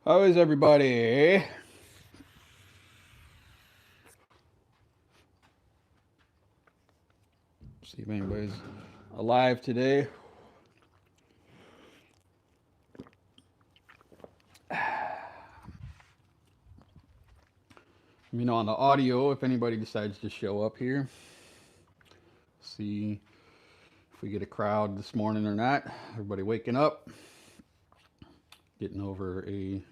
How is everybody? See if anybody's alive today. Let me know on the audio if anybody decides to show up here. See if we get a crowd this morning or not. Everybody waking up, getting over a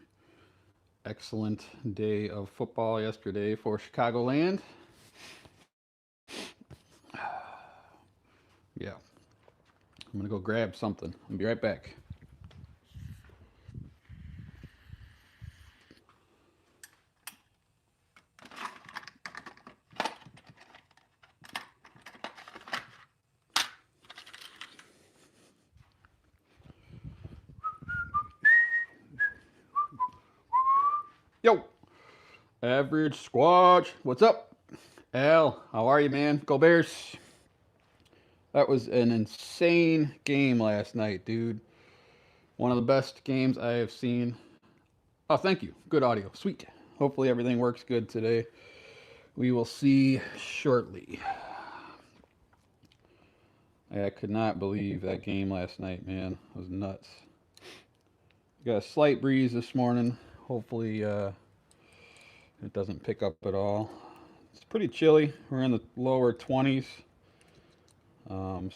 excellent day of football yesterday for Chicagoland. Yeah, I'm gonna go grab something. I'll be right back. Yo, average squatch. What's up? Al, how are you, man? Go Bears. That was an insane game last night, dude. One of the best games I have seen. Oh, thank you. Good audio. Sweet. Hopefully everything works good today. We will see shortly. I could not believe that game last night, man. It was nuts. Got a slight breeze this morning. Hopefully it doesn't pick up at all. It's pretty chilly. We're in the lower 20s.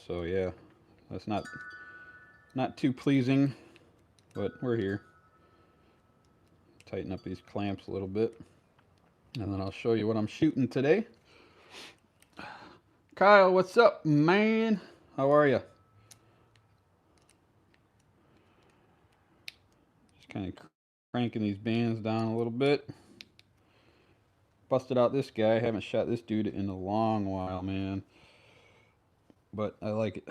So yeah, that's not too pleasing, but we're here. Tighten up these clamps a little bit, and then I'll show you what I'm shooting today. Kyle, what's up, man? How are you? Just kind of cranking these bands down a little bit. Busted out this guy. I haven't shot this dude in a long while, man. But I like it.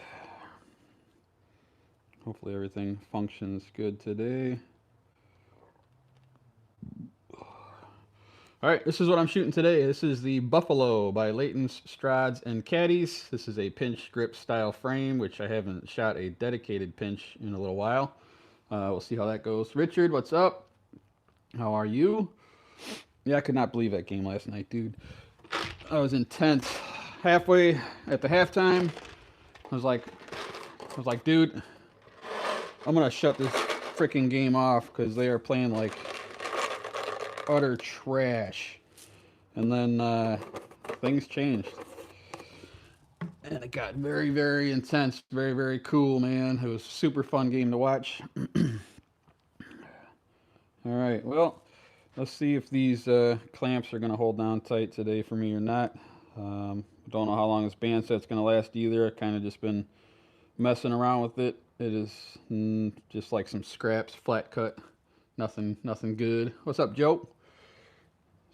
Hopefully everything functions good today. All right, this is what I'm shooting today. This is the Buffalo by Layton's, Strads, and Caddies. This is a pinch grip style frame, which I haven't shot a dedicated pinch in a little while. We'll see how that goes. Richard, what's up? How are you? Yeah, I could not believe that game last night, dude. I was intense. Halfway at the halftime, I was like, dude, I'm gonna shut this freaking game off because they are playing like utter trash. And then things changed. And it got very, very intense, very, very cool, man. It was a super fun game to watch. All right, well, let's see if these clamps are going to hold down tight today for me or not. Don't know how long this band set's going to last either. I've kind of just been messing around with it. It is just like some scraps, flat cut. Nothing good. What's up, Joe?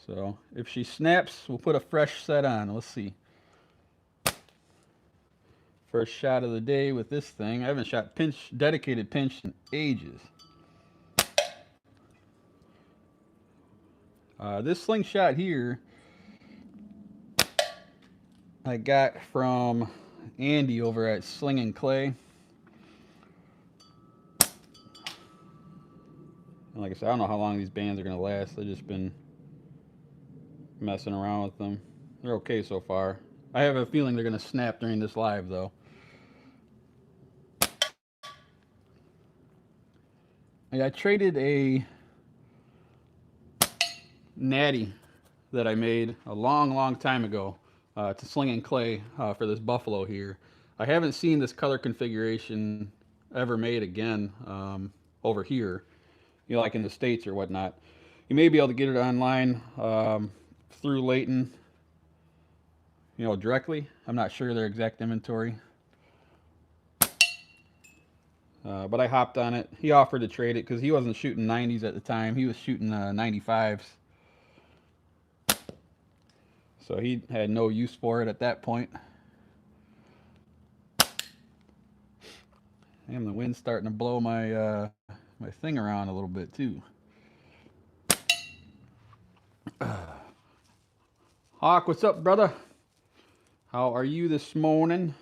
So if she snaps, we'll put a fresh set on. Let's see. First shot of the day with this thing. I haven't shot dedicated pinch in ages. This slingshot here, I got from Andy over at Sling and Clay. And like I said, I don't know how long these bands are going to last. I've just been messing around with them. They're okay so far. I have a feeling they're going to snap during this live, though. I traded a natty that I made a long time ago to Sling and Clay for this Buffalo here. I haven't seen this color configuration ever made again over here, like in the States or whatnot. You may be able to get it online through Layton, directly. I'm not sure their exact inventory. But I hopped on it. He offered to trade it because he wasn't shooting 90s at the time. He was shooting 95s. So he had no use for it at that point. And the wind's starting to blow my my thing around a little bit too. Hawk, what's up, brother? How are you this morning?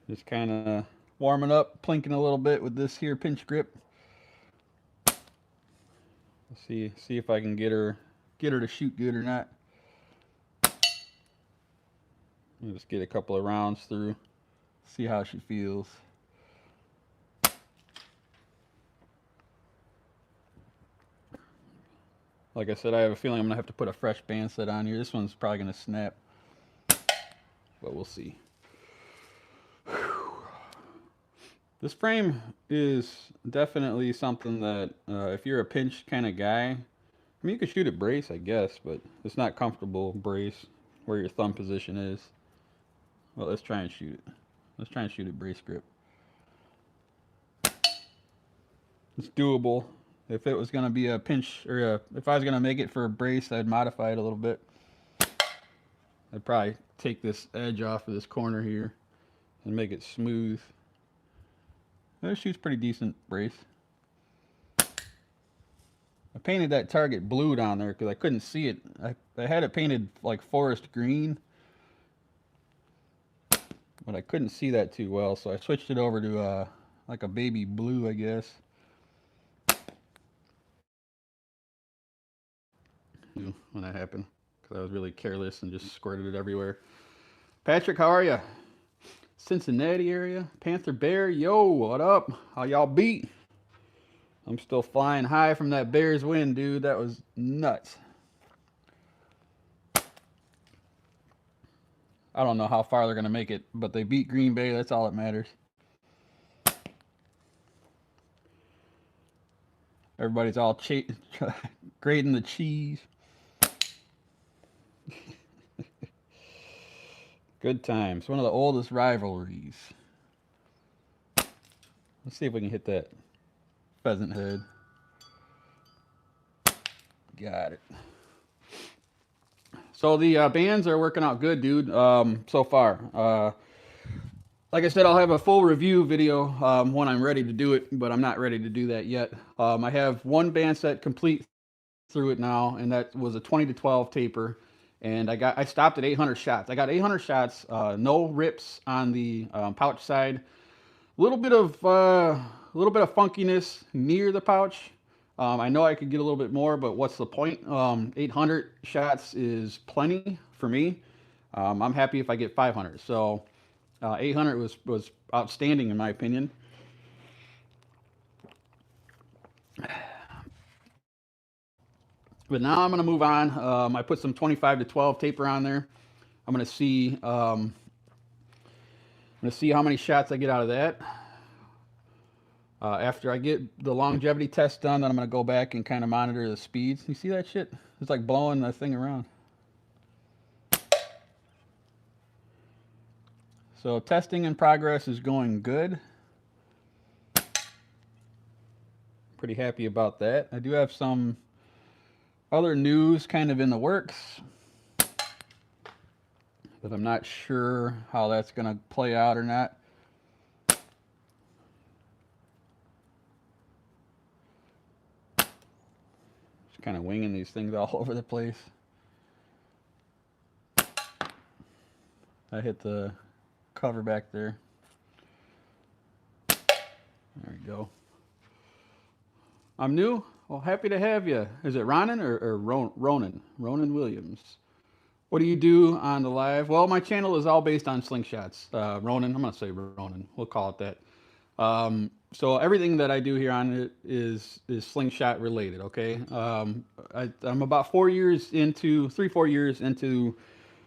Just kind of warming up, plinking a little bit with this here pinch grip. See if I can get her to shoot good or not. I'll just get a couple of rounds through, see how she feels. Like I said, I have a feeling I'm gonna have to put a fresh band set on here. This one's probably gonna snap, but we'll see. This frame is definitely something that if you're a pinch kind of guy, I mean, you could shoot it brace, I guess, but it's not comfortable brace where your thumb position is. Well, let's try and shoot it. Let's try and shoot it brace grip. It's doable. If it was going to be a pinch, or if I was going to make it for a brace, I'd modify it a little bit. I'd probably take this edge off of this corner here and make it smooth. It shoots pretty decent brace. I painted that target blue down there because I couldn't see it. I had it painted like forest green, but I couldn't see that too well, so I switched it over to like a baby blue, I guess. When that happened, because I was really careless and just squirted it everywhere. Patrick, how are you? Cincinnati area, Panther Bear, yo, what up? How y'all beat? I'm still flying high from that Bears win, dude. That was nuts. I don't know how far they're gonna make it, but they beat Green Bay. That's all that matters. Everybody's all grading the cheese. Good times. One of the oldest rivalries. Let's see if we can hit that pheasant head. Got it. So the bands are working out good, dude, so far. Like I said, I'll have a full review video when I'm ready to do it, but I'm not ready to do that yet. I have one band set complete through it now, and that was a 20 to 12 taper. And I stopped at 800 shots. I got 800 shots, no rips on the pouch side. A little bit of funkiness near the pouch. I know I could get a little bit more, but what's the point? 800 shots is plenty for me. I'm happy if I get 500. So 800 was outstanding in my opinion. But now I'm going to move on. I put some 25 to 12 taper on there. I'm going to see how many shots I get out of that. After I get the longevity test done, then I'm going to go back and kind of monitor the speeds. You see that shit? It's like blowing the thing around. So testing in progress is going good. Pretty happy about that. I do have some other news kind of in the works, but I'm not sure how that's going to play out or not. Just kind of winging these things all over the place. I hit the cover back there. There we go. I'm new. Well, happy to have you. Is it Ronan or Ronan? Ronan Williams. What do you do on the live? Well, my channel is all based on slingshots. Ronan, I'm going to say Ronan. We'll call it that. So everything that I do here on it is slingshot related, okay? I'm about 4 years into, 3-4 years into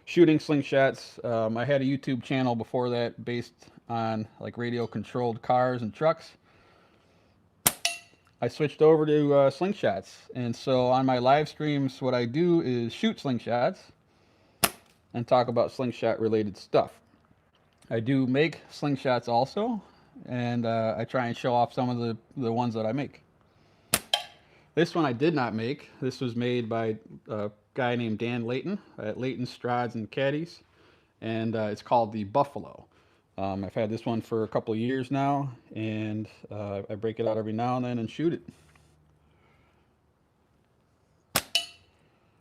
shooting slingshots. I had a YouTube channel before that based on like radio controlled cars and trucks. I switched over to slingshots, and so on my live streams what I do is shoot slingshots and talk about slingshot related stuff. I do make slingshots also, and I try and show off some of the ones that I make. This one I did not make. This was made by a guy named Dan Layton at Layton Strides and Caddies, and it's called the Buffalo. I've had this one for a couple of years now, and I break it out every now and then and shoot it.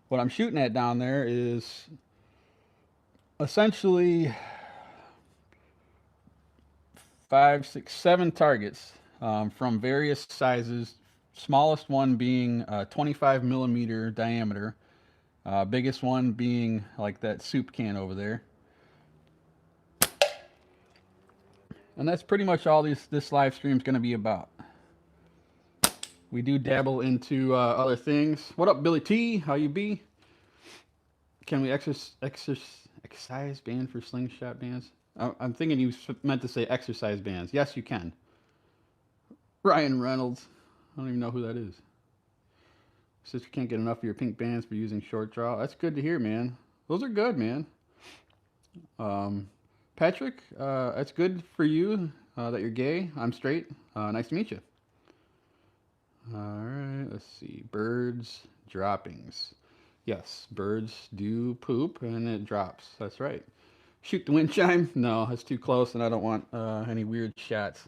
What I'm shooting at down there is essentially 5, 6, 7 targets from various sizes. Smallest one being 25 millimeter diameter. Biggest one being like that soup can over there. And that's pretty much all this live stream is going to be about. We do dabble into other things. What up, Billy T? How you be? Can we exercise ban for slingshot bands? I'm thinking you meant to say exercise bands. Yes, you can. Ryan Reynolds. I don't even know who that is. Says you can't get enough of your pink bands for using short draw. That's good to hear, man. Those are good, man. Patrick, that's good for you that you're gay. I'm straight. Nice to meet you. All right, let's see. Birds droppings. Yes, birds do poop and it drops. That's right. Shoot the wind chime? No, that's too close and I don't want any weird shots.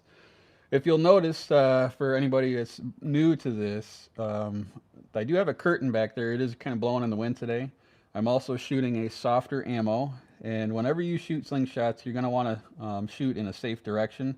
If you'll notice, for anybody that's new to this, I do have a curtain back there. It is kind of blowing in the wind today. I'm also shooting a softer ammo, and whenever you shoot slingshots, you're going to want to shoot in a safe direction.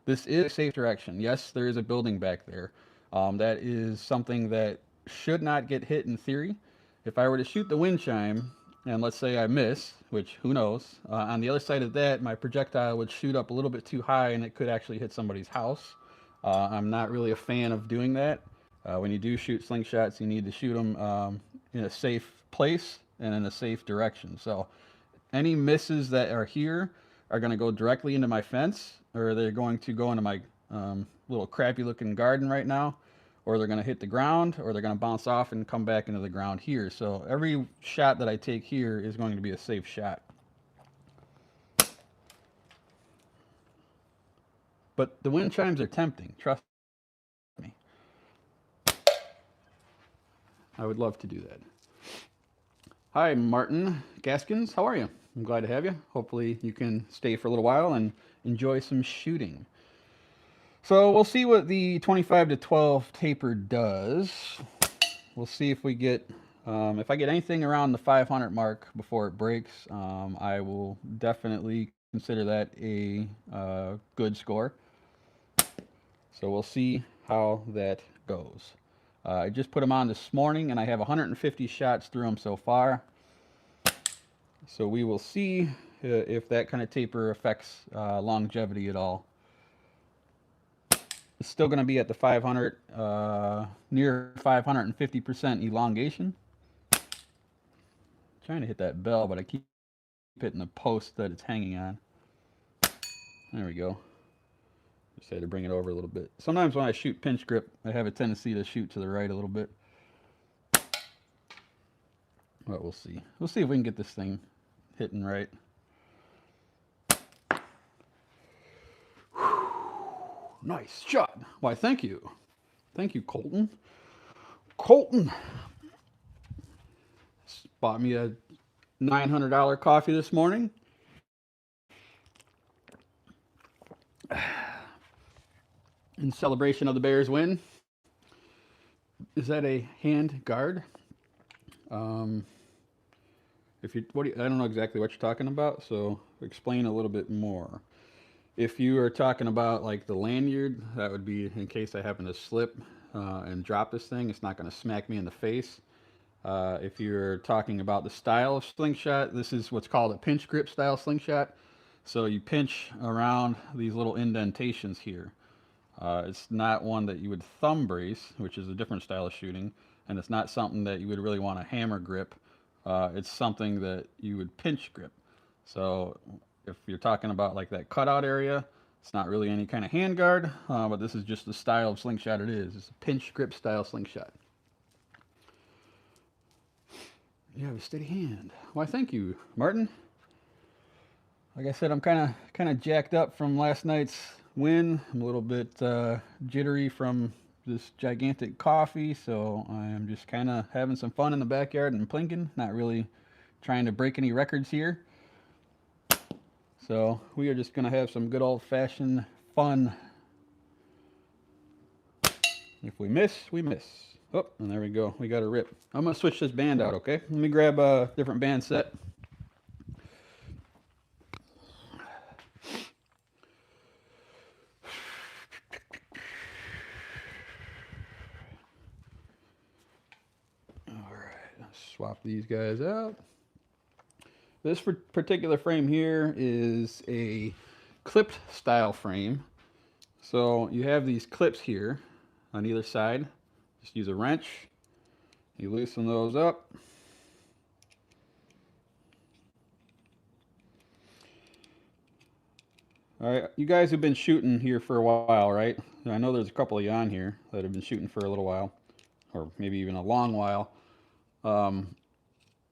This is a safe direction. Yes, there is a building back there. That is something that should not get hit in theory. If I were to shoot the wind chime, and let's say I miss, which who knows, on the other side of that, my projectile would shoot up a little bit too high and it could actually hit somebody's house. I'm not really a fan of doing that. When you do shoot slingshots, you need to shoot them in a safe place and in a safe direction. So any misses that are here are going to go directly into my fence, or they're going to go into my little crappy looking garden right now, or they're going to hit the ground, or they're going to bounce off and come back into the ground here. So every shot that I take here is going to be a safe shot. But the wind chimes are tempting, trust me. I would love to do that. Hi, Martin Gaskins. How are you? I'm glad to have you. Hopefully you can stay for a little while and enjoy some shooting. So we'll see what the 25 to 12 taper does. We'll see if we get, if I get anything around the 500 mark before it breaks, I will definitely consider that a good score. So we'll see how that goes. I just put them on this morning and I have 150 shots through them so far. So we will see if that kind of taper affects longevity at all. It's still going to be at the 500, near 550% elongation. Trying to hit that bell, but I keep hitting the post that it's hanging on. There we go. Just had to bring it over a little bit. Sometimes when I shoot pinch grip, I have a tendency to shoot to the right a little bit. But we'll see. We'll see if we can get this thing hitting right. Nice shot. Why, thank you. Thank you, Colton. Colton bought me a $900 coffee this morning. In celebration of the Bears win. Is that a hand guard? If you, I don't know exactly what you're talking about, so explain a little bit more. If you are talking about like the lanyard, that would be in case I happen to slip and drop this thing. It's not going to smack me in the face. If you're talking about the style of slingshot, this is what's called a pinch grip style slingshot. So you pinch around these little indentations here. It's not one that you would thumb brace, which is a different style of shooting, and it's not something that you would really want to hammer grip. It's something that you would pinch grip. So if you're talking about like that cutout area, it's not really any kind of hand guard, but this is just the style of slingshot it is. It's a pinch grip style slingshot. You have a steady hand. Why, thank you, Martin. Like I said, I'm kind of jacked up from last night's win. I'm a little bit jittery from this gigantic coffee, so I'm just kind of having some fun in the backyard and plinking, not really trying to break any records here. So we are just going to have some good old-fashioned fun. If we miss, we miss. Oh, and there we go. We got a rip. I'm going to switch this band out, okay? Let me grab a different band set. swap these guys out. This particular frame here is a clipped style frame. So you have these clips here on either side. Just use a wrench. You loosen those up. All right, you guys have been shooting here for a while, right? I know there's a couple of you on here that have been shooting for a little while, or maybe even a long while.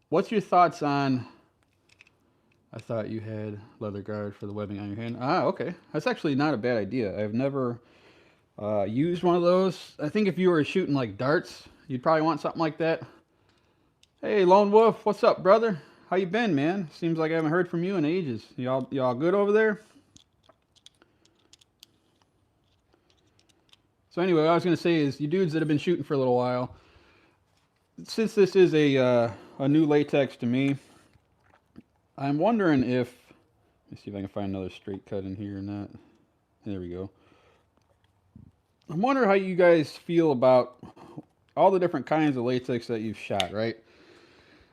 What's your thoughts on... I thought you had leather guard for the webbing on your hand. Ah, okay. That's actually not a bad idea. I've never used one of those. I think if you were shooting like darts, you'd probably want something like that. Hey, Lone Wolf, what's up, brother? How you been, man? Seems like I haven't heard from you in ages. Y'all good over there? So anyway, what I was going to say is, you dudes that have been shooting for a little while, since this is a new latex to me, I'm wondering if... Let me see if I can find another straight cut in here or not. There we go. I'm wondering how you guys feel about all the different kinds of latex that you've shot, right?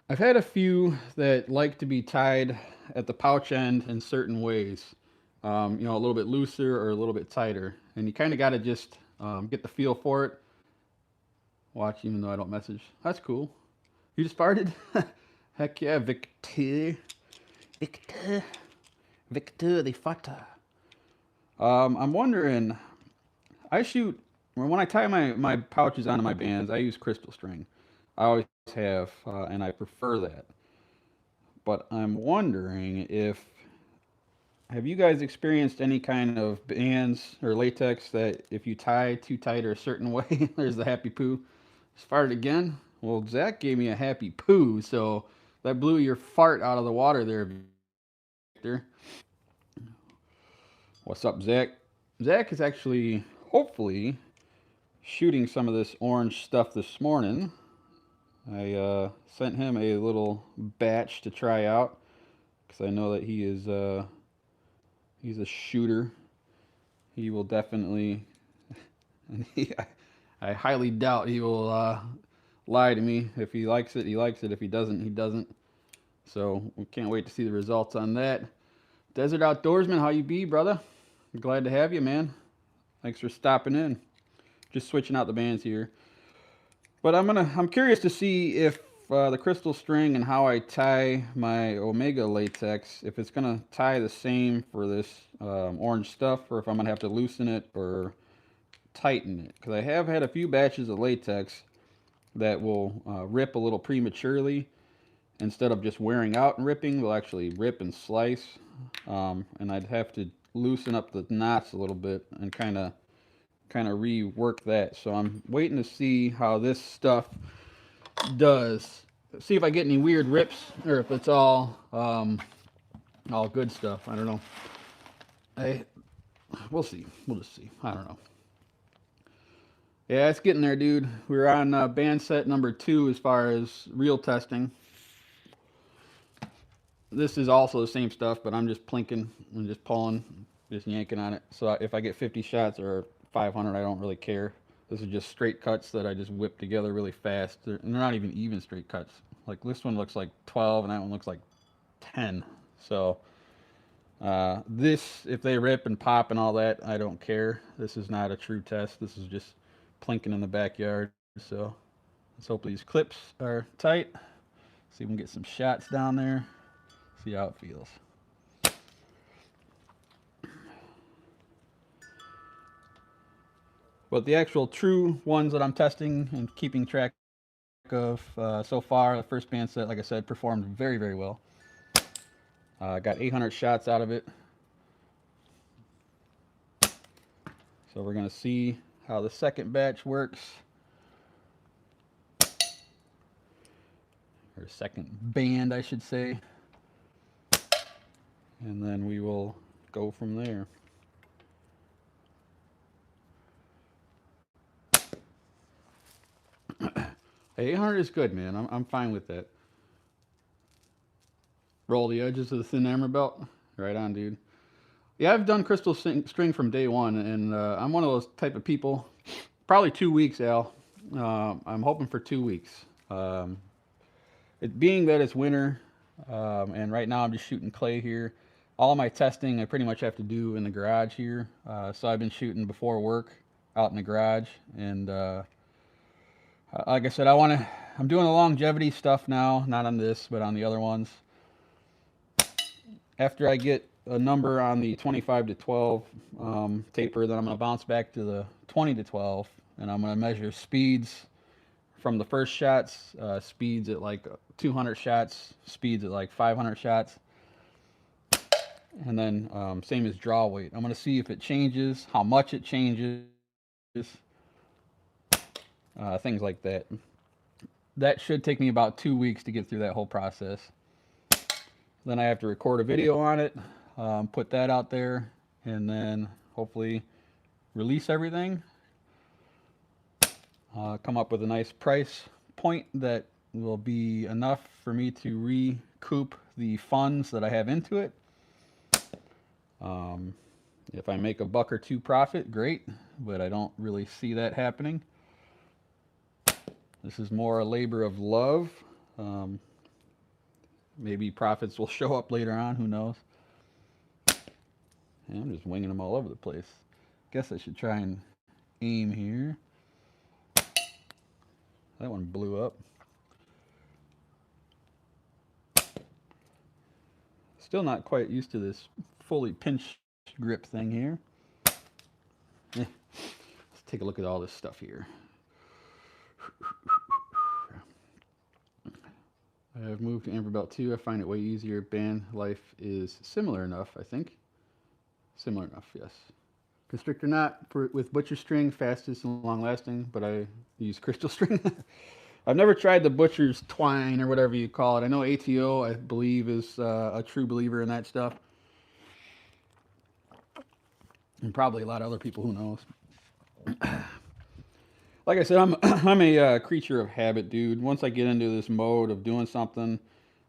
I've had a few that like to be tied at the pouch end in certain ways. You know, a little bit looser or a little bit tighter. And you kind of got to just get the feel for it. Watch, even though I don't message. That's cool. You just farted? Heck yeah, Victor. Victor the Fata. I'm wondering, I shoot, when I tie my pouches onto my bands, I use crystal string. I always have, and I prefer that. But I'm wondering if, have you guys experienced any kind of bands or latex that if you tie too tight or a certain way, there's the happy poo? Just farted again? Well, Zach gave me a happy poo, so that blew your fart out of the water there, Victor. What's up, Zach? Zach is actually, hopefully, shooting some of this orange stuff this morning. I sent him a little batch to try out because I know that he is he's a shooter. He will definitely, I highly doubt he will lie to me. If he likes it, he likes it. If he doesn't, he doesn't. So we can't wait to see the results on that. Desert Outdoorsman, how you be, brother? Glad to have you, man. Thanks for stopping in. Just switching out the bands here. But I'm curious to see if the crystal string and how I tie my Omega latex, if it's gonna tie the same for this orange stuff, or if I'm gonna have to loosen it or tighten it. Because I have had a few batches of latex that will rip a little prematurely. Instead of just wearing out and ripping, they'll actually rip and slice. And I'd have to loosen up the knots a little bit and kind of rework that. So I'm waiting to see how this stuff does. See if I get any weird rips or if it's all good stuff. I don't know. We'll see. We'll just see. I don't know. Yeah, it's getting there, dude. We're on band set number 2 as far as reel testing. This is also the same stuff, but I'm just plinking and just pulling, just yanking on it. So if I get 50 shots or 500, I don't really care. This is just straight cuts that I just whip together really fast. They're not even straight cuts. Like this one looks like 12 and that one looks like 10. So this, if they rip and pop and all that, I don't care. This is not a true test. This is just plinking in the backyard. So let's hope these clips are tight. See if we can get some shots down there. See how it feels. But the actual true ones that I'm testing and keeping track of so far, the first band set, like I said, performed very, very well. Got 800 shots out of it. So we're going to see how the second batch works. Or second band, I should say. And then we will go from there. Hey, 800 is good, man. I'm fine with that. Roll the edges of the thin hammer belt. Right on, dude. Yeah, I've done crystal string from day one, and I'm one of those type of people. Probably 2 weeks, Al. I'm hoping for 2 weeks. it being that it's winter, and right now I'm just shooting clay here. All my testing I pretty much have to do in the garage here. So I've been shooting before work out in the garage, and like I said, I'm doing the longevity stuff now, not on this, but on the other ones. After I get a number on the 25 to 12 taper, then I'm going to bounce back to the 20 to 12, and I'm going to measure speeds from the first shots, speeds at like 200 shots, speeds at like 500 shots, and then same as draw weight. I'm going to see if it changes, how much it changes, things like that. That should take me about 2 weeks to get through that whole process. Then I have to record a video on it, put that out there, and then hopefully release everything. Come up with a nice price point that will be enough for me to recoup the funds that I have into it. If I make a buck or two profit, great, but I don't really see that happening. This is more a labor of love. Maybe profits will show up later on, who knows. And I'm just winging them all over the place. Guess I should try and aim here. That one blew up. Still not quite used to this fully pinch grip thing here. Let's take a look at all this stuff here. I've moved to Amber Belt 2. I find it way easier. Band life is similar enough, I think. Similar enough, yes. Constrictor knot with butcher string, fastest and long lasting, but I use crystal string. I've never tried the butcher's twine or whatever you call it. I know ATO, I believe, is a true believer in that stuff. And probably a lot of other people, who knows. Like I said, I'm a creature of habit, dude. Once I get into this mode of doing something,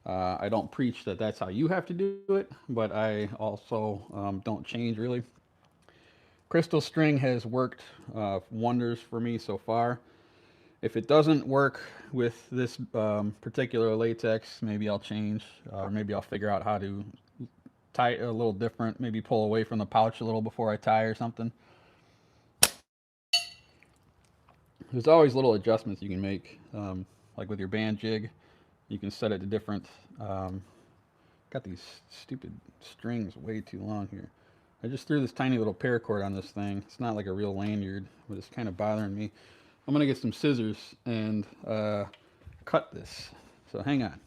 I don't preach that that's how you have to do it, but I also don't change really. Crystal string has worked wonders for me so far. If it doesn't work with this particular latex, maybe I'll change, or maybe I'll figure out how to tie it a little different, maybe pull away from the pouch a little before I tie or something. There's always little adjustments you can make, like with your band jig. You can set it to different. Got these stupid strings way too long here. I just threw this tiny little paracord on this thing. It's not like a real lanyard, but it's kind of bothering me. I'm gonna get some scissors and cut this. So hang on.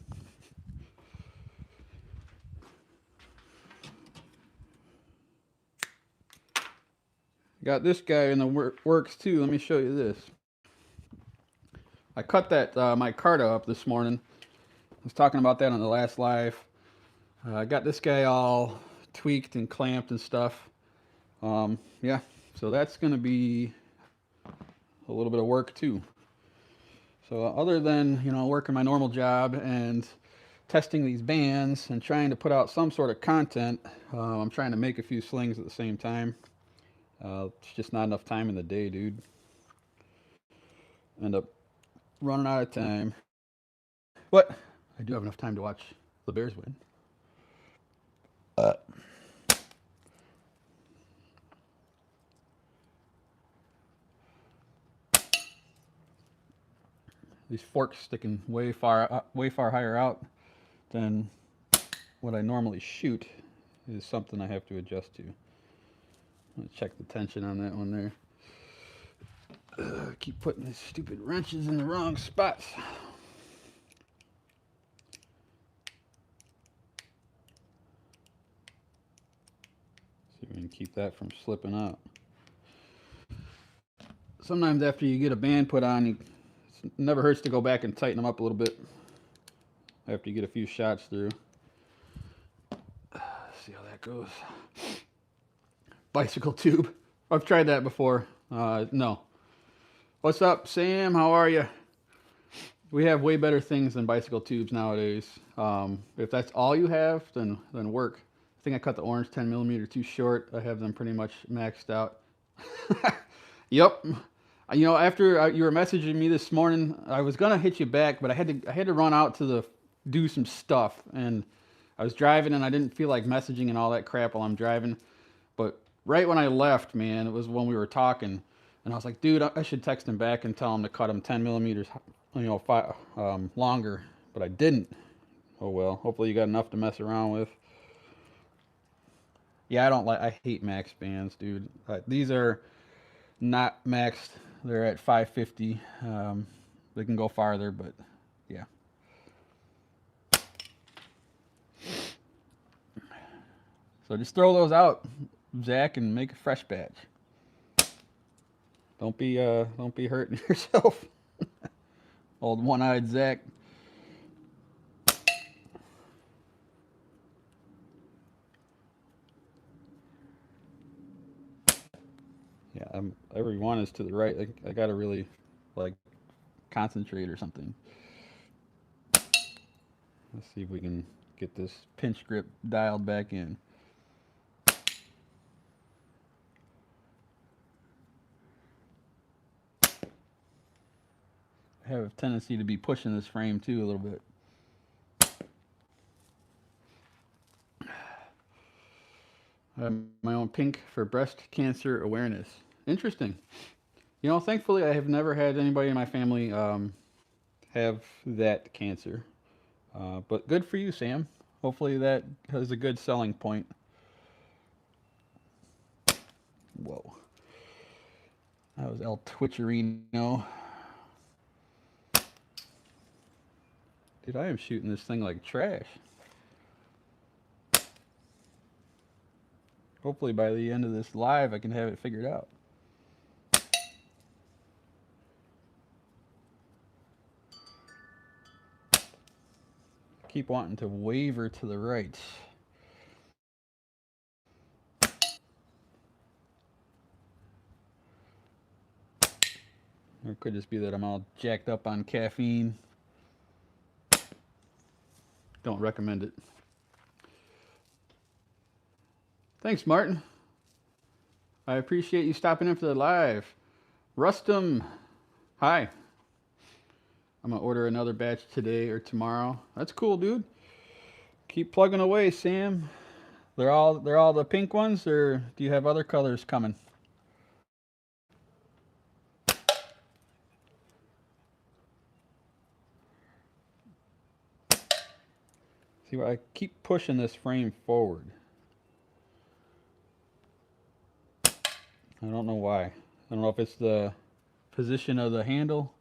Got this guy in the works too. Let me show you this. I cut that micarta up this morning. I was talking about that on the last live. I got this guy all tweaked and clamped and stuff. Yeah, so that's going to be a little bit of work too. So other than, you know, working my normal job and testing these bands and trying to put out some sort of content, I'm trying to make a few slings at the same time. It's just not enough time in the day, dude. End up running out of time. But I do have enough time to watch the Bears win. These forks sticking way far higher out than what I normally shoot is something I have to adjust to. I'm gonna check the tension on that one there. Keep putting these stupid wrenches in the wrong spots. See if we can keep that from slipping out. Sometimes after you get a band put on, it never hurts to go back and tighten them up a little bit after you get a few shots through. See how that goes. Bicycle tube. I've tried that before. No. What's up, Sam? How are you? We have way better things than bicycle tubes nowadays. If that's all you have, then work. I think I cut the orange 10mm too short. I have them pretty much maxed out. Yep. You know, after you were messaging me this morning, I was gonna hit you back, but I had to run out to do some stuff, and I was driving and I didn't feel like messaging and all that crap while I'm driving. But right when I left, man, it was when we were talking, and I was like, dude, I should text him back and tell him to cut him 10 millimeters, longer. But I didn't. Oh well. Hopefully you got enough to mess around with. Yeah, I don't like. I hate max bands, dude. These are not maxed. They're at 550. They can go farther, but yeah. So just throw those out, Zach, and make a fresh batch. Don't be hurting yourself. Old one-eyed Zach. Yeah, every one is to the right. I gotta really like concentrate or something. Let's see if we can get this pinch grip dialed back in. I have a tendency to be pushing this frame too a little bit. I have my own pink for breast cancer awareness. Interesting. You know, thankfully, I have never had anybody in my family have that cancer. But good for you, Sam. Hopefully, that has a good selling point. Whoa. That was El Twitcherino. Dude, I am shooting this thing like trash. Hopefully, by the end of this live, I can have it figured out. Keep wanting to waver to the right. Or it could just be that I'm all jacked up on caffeine. Don't recommend it. Thanks, Martin. I appreciate you stopping in for the live. Rustum, hi. I'm gonna order another batch today or tomorrow. That's cool, dude. Keep plugging away, Sam. They're all the pink ones, or do you have other colors coming? See, I keep pushing this frame forward. I don't know why. I don't know if it's the position of the handle.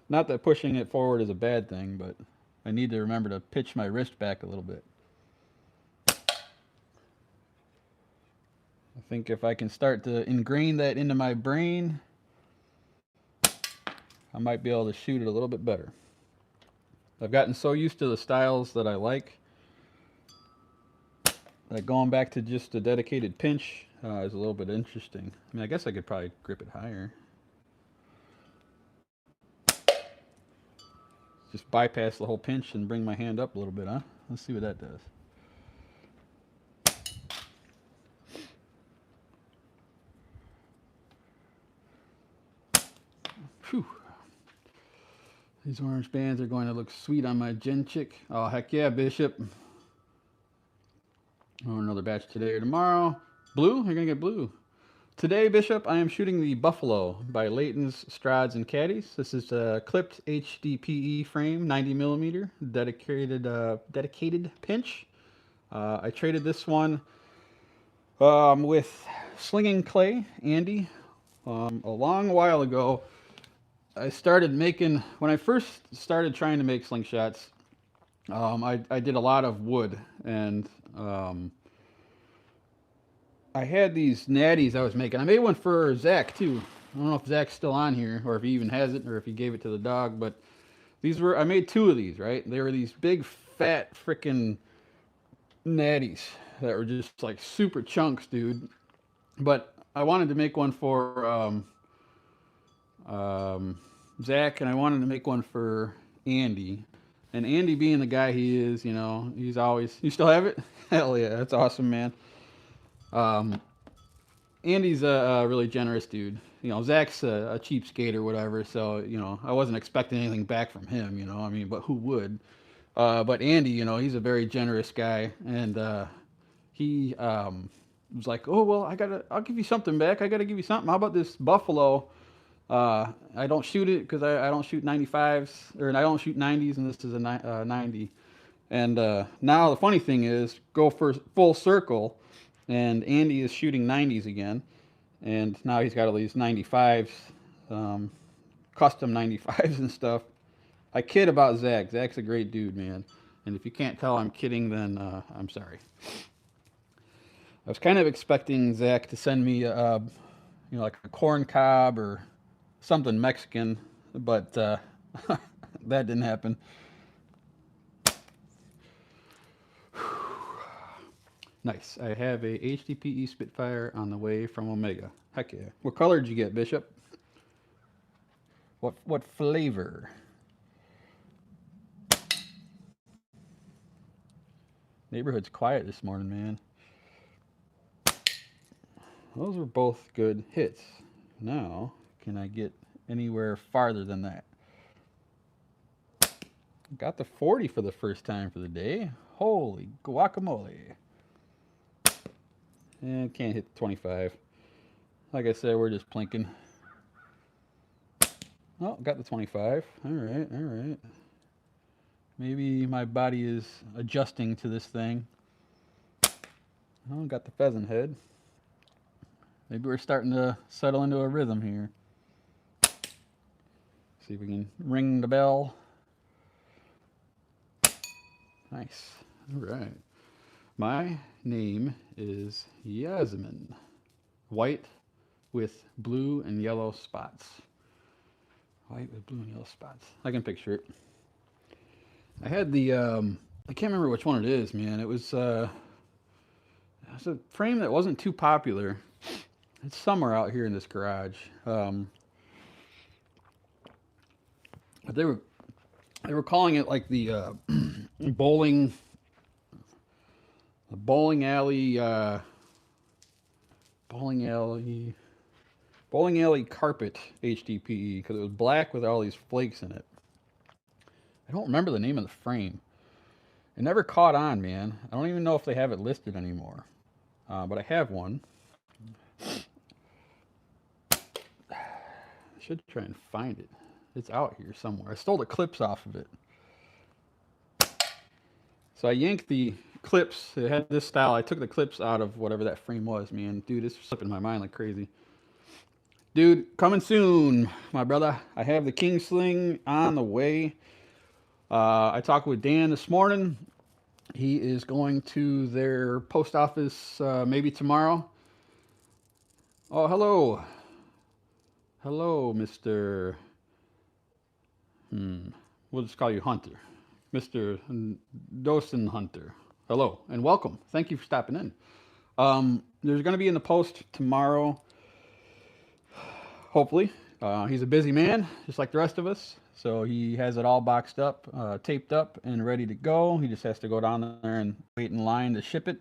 Not that pushing it forward is a bad thing, but I need to remember to pitch my wrist back a little bit. I think if I can start to ingrain that into my brain, I might be able to shoot it a little bit better. I've gotten so used to the styles that I like that going back to just a dedicated pinch is a little bit interesting. I mean, I guess I could probably grip it higher. Just bypass the whole pinch and bring my hand up a little bit, huh? Let's see what that does. Whew. These orange bands are going to look sweet on my gin chick. Oh, heck yeah, Bishop. Oh, another batch today or tomorrow. Blue? You're going to get blue. Today, Bishop, I am shooting the Buffalo by Layton's Strads and Caddies. This is a clipped HDPE frame, 90 millimeter, dedicated pinch. I traded this one with Slinging Clay, Andy. A long while ago, I started making, when I first started trying to make slingshots, I did a lot of wood, and I had these natties I was making. I made one for Zach too. I don't know if Zach's still on here, or if he even has it, or if he gave it to the dog, but I made two of these, right? They were these big, fat, freaking natties that were just like super chunks, dude. But I wanted to make one for Zach, and I wanted to make one for Andy. And Andy, being the guy he is, you know, he's always. You still have it? Hell yeah, that's awesome, man. Andy's a really generous dude. Zach's a cheapskate or whatever, so I wasn't expecting anything back from him. I mean, but who would? But Andy, he's a very generous guy, and he was like, "Oh well, I'll give you something back. I gotta give you something. How about this buffalo? I don't shoot it because I don't shoot 95s, or I don't shoot 90s, and this is a 90. And now the funny thing is, go for full circle, and Andy is shooting 90s again, and now he's got all these 95s, um, custom 95s and stuff. I kid about Zach. Zach's a great dude, man. And if you can't tell I'm kidding, then I'm sorry. I was kind of expecting Zach to send me, like a corn cob or something Mexican, but that didn't happen. Nice. I have a HDPE Spitfire on the way from Omega. Heck yeah. What color did you get, Bishop? What flavor? Neighborhood's quiet this morning, man. Those were both good hits. Now, can I get anywhere farther than that? Got the 40 for the first time for the day. Holy guacamole. And can't hit the 25. Like I said, we're just plinking. Oh, got the 25. All right, all right. Maybe my body is adjusting to this thing. Oh, got the pheasant head. Maybe we're starting to settle into a rhythm here. See if we can ring the bell. Nice. All right. My name is Yasmin. White with blue and yellow spots. White with blue and yellow spots. I can picture it. I had the, I can't remember which one it is, man. It was a frame that wasn't too popular. It's somewhere out here in this garage. But they were calling it like the bowling alley carpet HDPE because it was black with all these flakes in it. I don't remember the name of the frame. It never caught on, man. I don't even know if they have it listed anymore. But I have one. I should try and find it. It's out here somewhere. I stole the clips off of it. So I yanked the clips. It had this style. I took the clips out of whatever that frame was, man. Dude, it's slipping my mind like crazy. Dude, coming soon, my brother. I have the King Sling on the way. I talked with Dan this morning. He is going to their post office maybe tomorrow. Oh, hello. Hello, Mr. We'll just call you Hunter. Mr. Dosen Hunter. Hello and welcome. Thank you for stopping in. There's going to be in the post tomorrow, hopefully. He's a busy man, just like the rest of us. So he has it all boxed up, taped up, and ready to go. He just has to go down there and wait in line to ship it.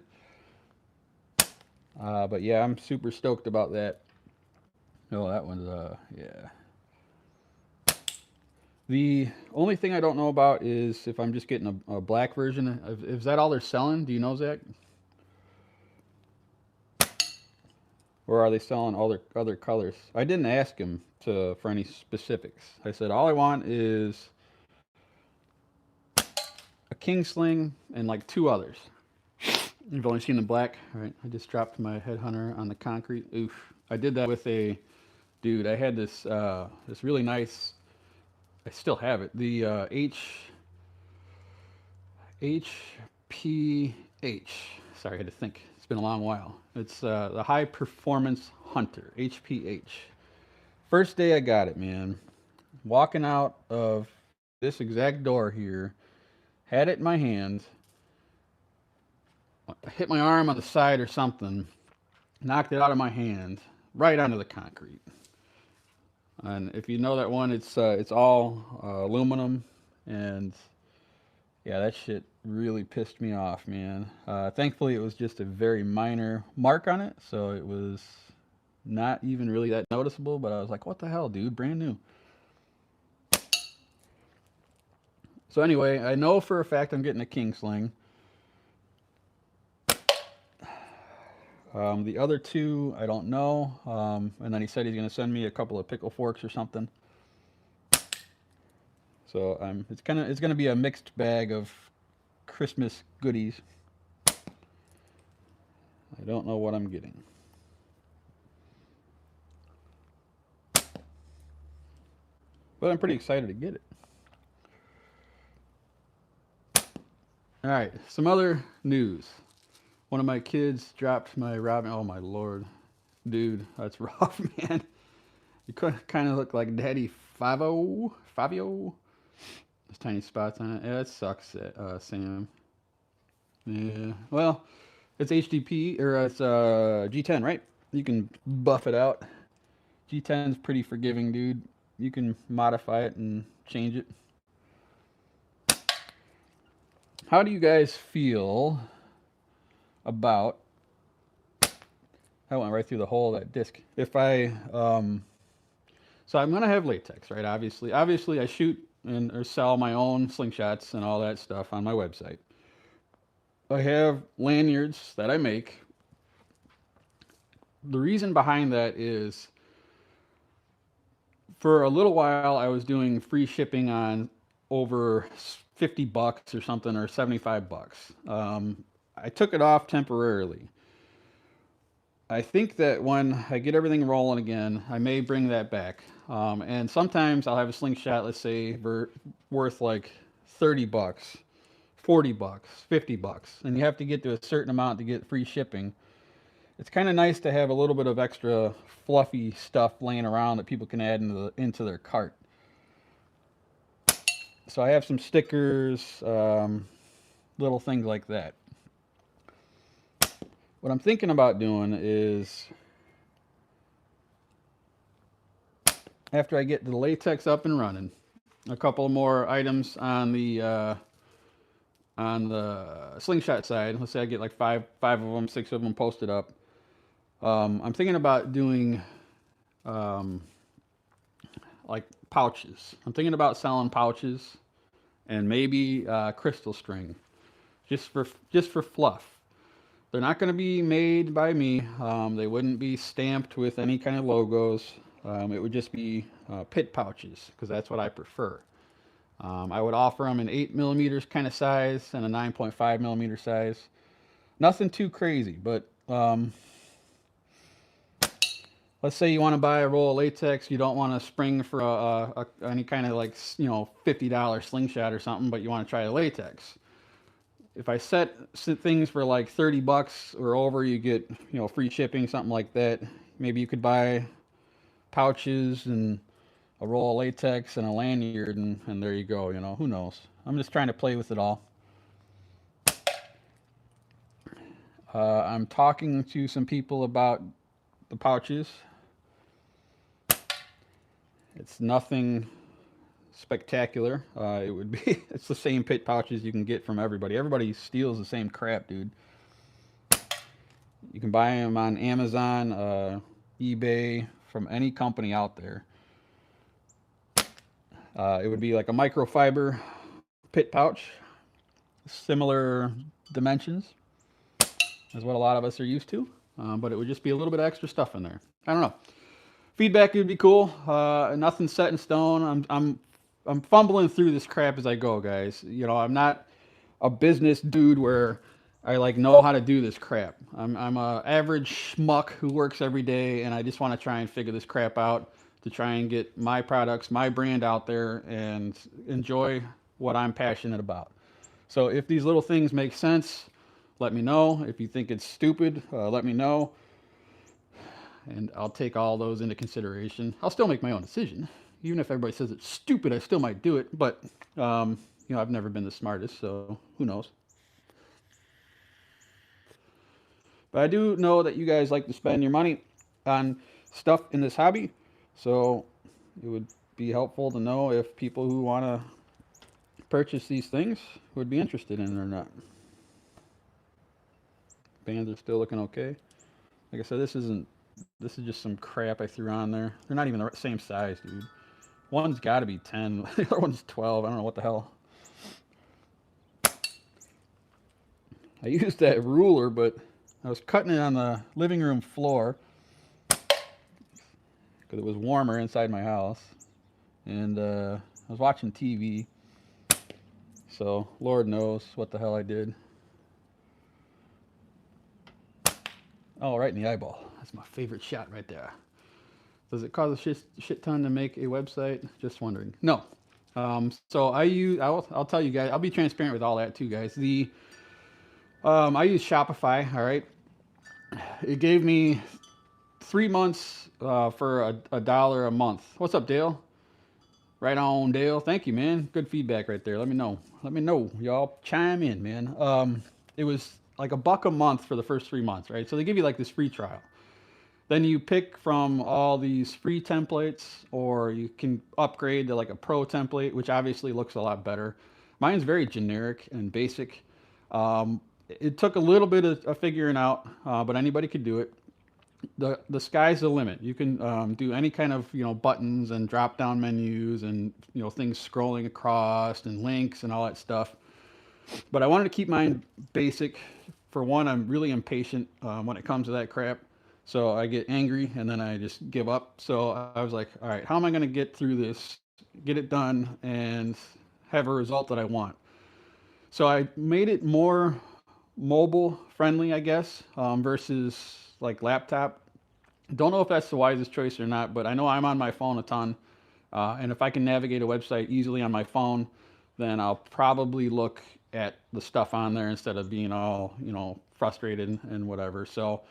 But yeah, I'm super stoked about that. Oh, that one's, yeah. The only thing I don't know about is if I'm just getting a black version. Is that all they're selling? Do you know, Zach? Or are they selling all their other colors? I didn't ask him for any specifics. I said, all I want is a King Sling and like 2 others. You've only seen the black. All right, I just dropped my headhunter on the concrete. Oof. I did that with a, dude, I had this this really nice, I still have it, the HPH. Sorry, I had to think. It's been a long while. It's the High Performance Hunter, HPH. First day I got it, man. Walking out of this exact door here, had it in my hand, hit my arm on the side or something, knocked it out of my hand, right onto the concrete. And if you know that one, it's all aluminum, and yeah, that shit really pissed me off, man. Thankfully, it was just a very minor mark on it, so it was Not even really that noticeable, but I was like, what the hell, dude? Brand new. So anyway, I know for a fact I'm getting a king sling. The other two, I don't know. And then he said he's going to send me a couple of pickle forks or something. So it's going to be a mixed bag of Christmas goodies. I don't know what I'm getting. But I'm pretty excited to get it. All right, some other news. One of my kids dropped my Robin. Oh my lord, dude, that's rough, man. You could kind of look like Daddy Fabio. There's tiny spots on it. Yeah, that sucks, Sam. Yeah. Well, it's HDP or it's G10, right? You can buff it out. G10's pretty forgiving, dude. You can modify it and change it. How do you guys feel about? I went right through the hole of that disc. If I so I'm gonna have latex, right? Obviously, I shoot and or sell my own slingshots and all that stuff on my website. I have lanyards that I make. The reason behind that is for a little while I was doing free shipping on over $50 or something or $75. I took it off temporarily. I think that when I get everything rolling again, I may bring that back. And sometimes I'll have a slingshot, let's say, worth like $30, $40, $50, and you have to get to a certain amount to get free shipping. It's kind of nice to have a little bit of extra fluffy stuff laying around that people can add into their cart. So I have some stickers, little things like that. What I'm thinking about doing is after I get the latex up and running, a couple more items on the slingshot side. Let's say I get like five of them, six of them posted up. I'm thinking about doing um, like pouches. I'm thinking about selling pouches and maybe crystal string, just for fluff. They're not going to be made by me. They wouldn't be stamped with any kind of logos. It would just be pit pouches because that's what I prefer. I would offer them an 8 millimeters kind of size and a 9.5 millimeter size. Nothing too crazy, but let's say you want to buy a roll of latex. You don't want to spring for any kind of like $50 slingshot or something, but you want to try the latex. If I set things for like $30 or over, you get free shipping, something like that. Maybe you could buy pouches and a roll of latex and a lanyard, and there you go. Who knows? I'm just trying to play with it all. I'm talking to some people about the pouches. It's nothing spectacular. It would be. It's the same pit pouches you can get from everybody. Everybody steals the same crap, dude. You can buy them on Amazon, eBay, from any company out there. It would be like a microfiber pit pouch, similar dimensions as what a lot of us are used to, but it would just be a little bit of extra stuff in there. I don't know. Feedback would be cool. Nothing set in stone. I'm fumbling through this crap as I go, guys. I'm not a business dude where I like know how to do this crap. I'm a average schmuck who works every day, and I just want to try and figure this crap out to try and get my products, my brand out there, and enjoy what I'm passionate about. So if these little things make sense, let me know. If you think it's stupid, let me know, and I'll take all those into consideration. I'll still make my own decision. Even if everybody says it's stupid, I still might do it. But I've never been the smartest, so who knows? But I do know that you guys like to spend your money on stuff in this hobby, so it would be helpful to know if people who want to purchase these things would be interested in it or not. Bands are still looking okay. Like I said, this isn't This is just some crap I threw on there. They're not even the same size, dude. One's got to be 10. The other one's 12. I don't know what the hell. I used that ruler, but I was cutting it on the living room floor because it was warmer inside my house. And I was watching TV. So, Lord knows what the hell I did. Oh, right in the eyeball. That's my favorite shot right there. Does it cost a shit ton to make a website? Just wondering. No. So I'll tell you guys, I'll be transparent with all that too, guys. I use Shopify, all right? It gave me 3 months for a dollar a month. What's up, Dale? Right on, Dale. Thank you, man. Good feedback right there. Let me know. Let me know. Y'all chime in, man. It was like $1 a month for the first 3 months, right? So they give you like this free trial. Then you pick from all these free templates, or you can upgrade to like a pro template, which obviously looks a lot better. Mine's very generic and basic. It took a little bit of figuring out, but anybody could do it. The sky's the limit. You can do any kind of buttons and drop down menus and things scrolling across and links and all that stuff. But I wanted to keep mine basic. For one, I'm really impatient when it comes to that crap. So I get angry and then I just give up. So I was like, all right, how am I going to get through this, get it done, and have a result that I want? So I made it more mobile friendly, I guess, versus like laptop. Don't know if that's the wisest choice or not, but I know I'm on my phone a ton. And if I can navigate a website easily on my phone, then I'll probably look at the stuff on there instead of being all, frustrated and whatever. So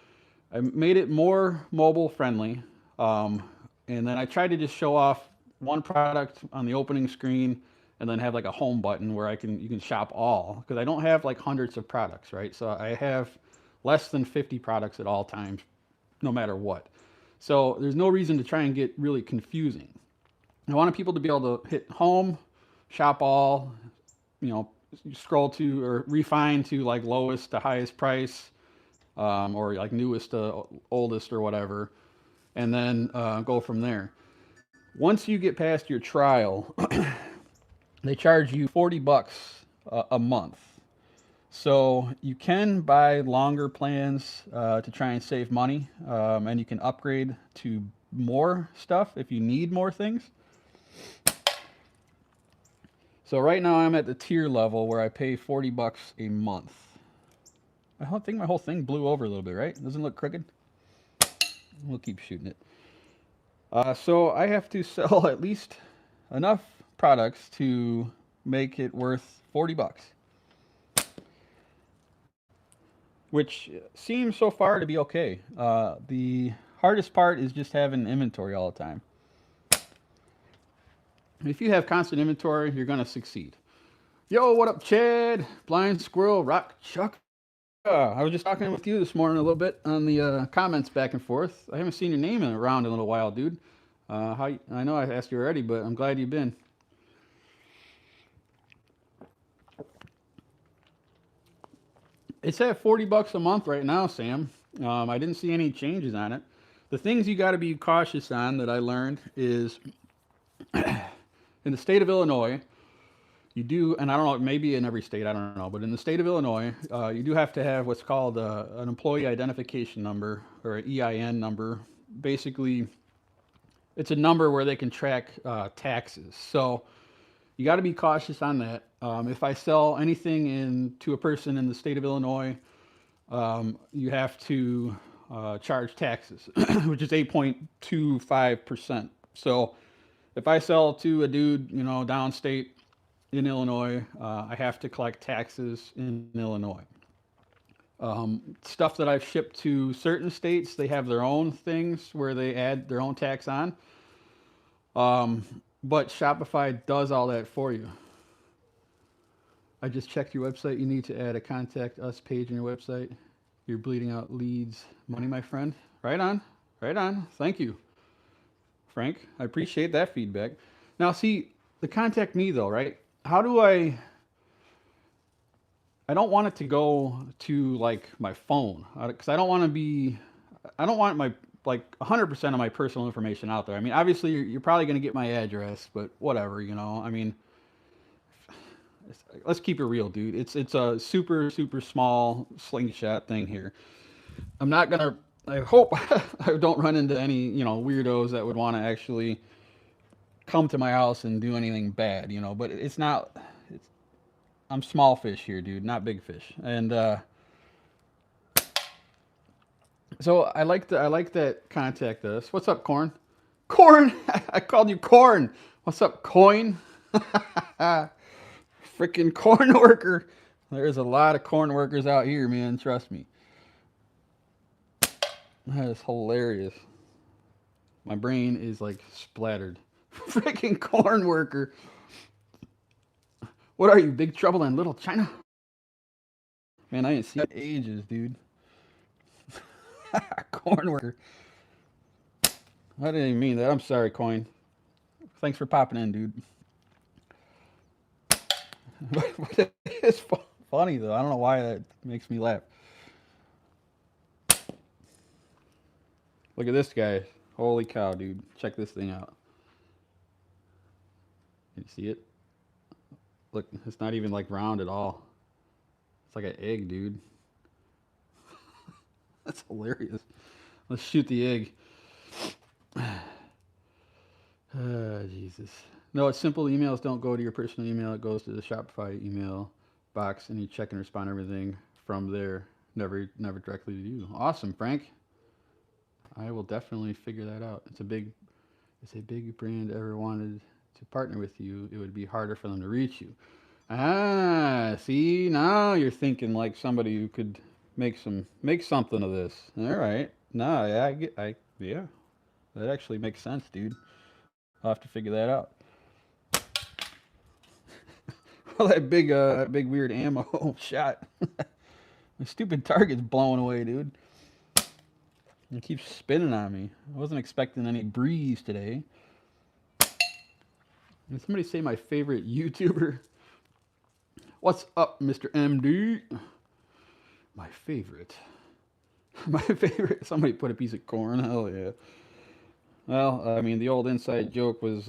I made it more mobile friendly. And then I tried to just show off one product on the opening screen and then have like a home button where you can shop all, because I don't have like hundreds of products, right? So I have less than 50 products at all times, no matter what. So there's no reason to try and get really confusing. I wanted people to be able to hit home, shop all, you know, scroll to or refine to like lowest to highest price, or like newest to oldest or whatever, and then go from there. Once you get past your trial, they charge you $40 a month. So you can buy longer plans to try and save money, and you can upgrade to more stuff if you need more things. So right now I'm at the tier level where I pay $40 a month. I don't think my whole thing blew over a little bit, right? Doesn't it look crooked? We'll keep shooting it. So I have to sell at least enough products to make it worth $40, which seems so far to be okay. The hardest part is just having inventory all the time. If you have constant inventory, you're going to succeed. Yo, what up, Chad? Blind Squirrel, Rock Chuck. I was just talking with you this morning a little bit on the comments back and forth. I haven't seen your name around in a little while, dude. I know I asked you already, but I'm glad you've been. It's at $40 a month right now, Sam. I didn't see any changes on it. The things you got to be cautious on that I learned is in the state of Illinois, you do, and I don't know, maybe in every state, I don't know, but in the state of Illinois, you do have to have what's called an employee identification number, or an EIN number. Basically, it's a number where they can track taxes. So you got to be cautious on that. If I sell anything to a person in the state of Illinois, you have to charge taxes, which is 8.25%. So if I sell to a dude, downstate in Illinois, I have to collect taxes in Illinois. Stuff that I've shipped to certain states, they have their own things where they add their own tax on. But Shopify does all that for you. I just checked your website. You need to add a contact us page on your website. You're bleeding out leads money, my friend. Right on. Right on. Thank you, Frank. I appreciate that feedback. Now, see, the contact me though, right? How do I don't want it to go to like my phone, because I don't want like 100% of my personal information out there. I mean, obviously you're probably going to get my address, but whatever, you know. I mean, let's keep it real, dude. It's a super super small slingshot thing here. I'm not gonna. I hope I don't run into any weirdos that would want to actually come to my house and do anything bad, you know. But it's not. It's, I'm small fish here, dude, not big fish. And so I like that contact us. What's up, Corn? Corn! I called you Corn. What's up, Coin? Freaking corn worker. There's a lot of corn workers out here, man. Trust me. That is hilarious. My brain is like splattered. Freaking corn worker. What are you, Big Trouble in Little China? Man, I ain't seen it in ages, dude. Corn worker. I didn't even mean that. I'm sorry, Coin. Thanks for popping in, dude. But it's funny, though. I don't know why that makes me laugh. Look at this guy. Holy cow, dude. Check this thing out. Can you see it? Look, it's not even like round at all. It's like an egg, dude. That's hilarious. Let's shoot the egg. Jesus. No, it's simple. Emails don't go to your personal email. It goes to the Shopify email box, and you check and respond everything from there. Never directly to you. Awesome, Frank. I will definitely figure that out. It's a big brand ever wanted to partner with you, it would be harder for them to reach you. Ah, see, now you're thinking like somebody who could make something of this. All right. No, yeah. That actually makes sense, dude. I'll have to figure that out. Well, that big weird ammo shot. The stupid target's blowing away, dude. It keeps spinning on me. I wasn't expecting any breeze today. Did somebody say my favorite YouTuber? What's up, Mr. MD? My favorite. My favorite. Somebody put a piece of corn. Hell yeah. Well, I mean, the old inside joke was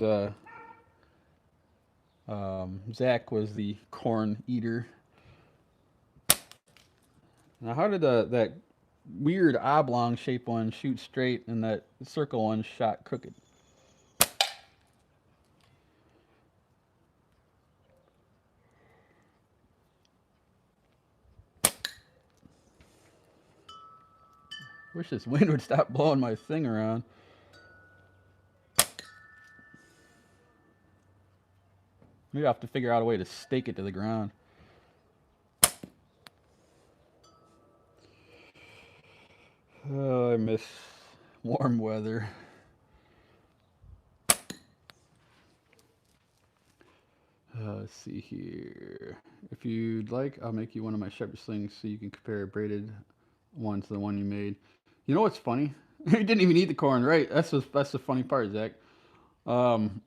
Zach was the corn eater. Now, how did that weird oblong shaped one shoot straight and that circle one shot crooked? Wish this wind would stop blowing my thing around. Maybe I'll have to figure out a way to stake it to the ground. Oh, I miss warm weather. Let's see here. If you'd like, I'll make you one of my Shepherd Slings so you can compare a braided one to the one you made. You know what's funny? You didn't even eat the corn, right? That's the funny part, Zach. Um,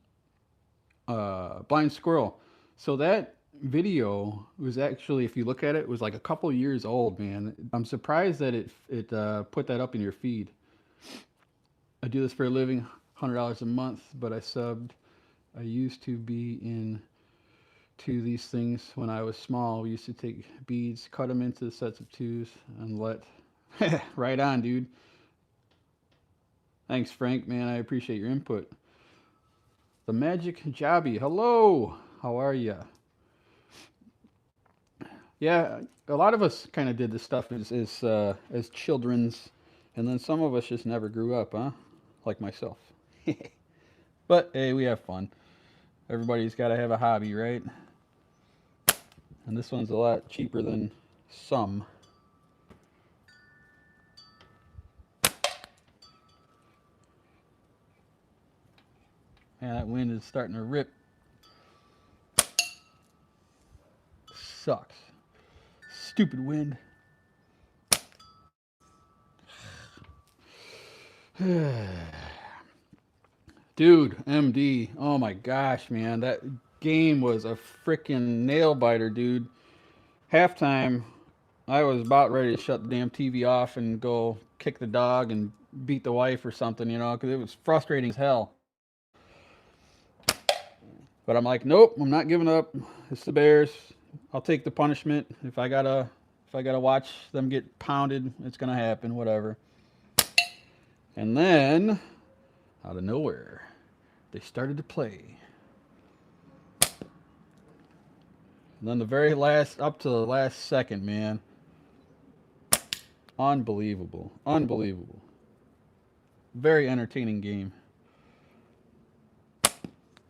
Blind Squirrel. So that video was actually, if you look at it, was like a couple years old, man. I'm surprised that it put that up in your feed. I do this for a living, $100 a month, but I subbed. I used to be in to these things when I was small. We used to take beads, cut them into sets of twos, and let. Right on, dude. Thanks, Frank, man. I appreciate your input. The Magic Jobby. Hello. How are ya? Yeah, a lot of us kind of did this stuff as children's, and then some of us just never grew up, huh? Like myself. But hey, we have fun. Everybody's got to have a hobby, right? And this one's a lot cheaper than some. Man, that wind is starting to rip. Sucks. Stupid wind. Dude, MD. Oh my gosh, man. That game was a freaking nail biter, dude. Halftime, I was about ready to shut the damn TV off and go kick the dog and beat the wife or something, you know, because it was frustrating as hell. But I'm like, nope, I'm not giving up. It's the Bears. I'll take the punishment. If I gotta watch them get pounded, it's gonna happen. Whatever. And then, out of nowhere, they started to play. And then the very last, up to the last second, man. Unbelievable. Unbelievable. Very entertaining game.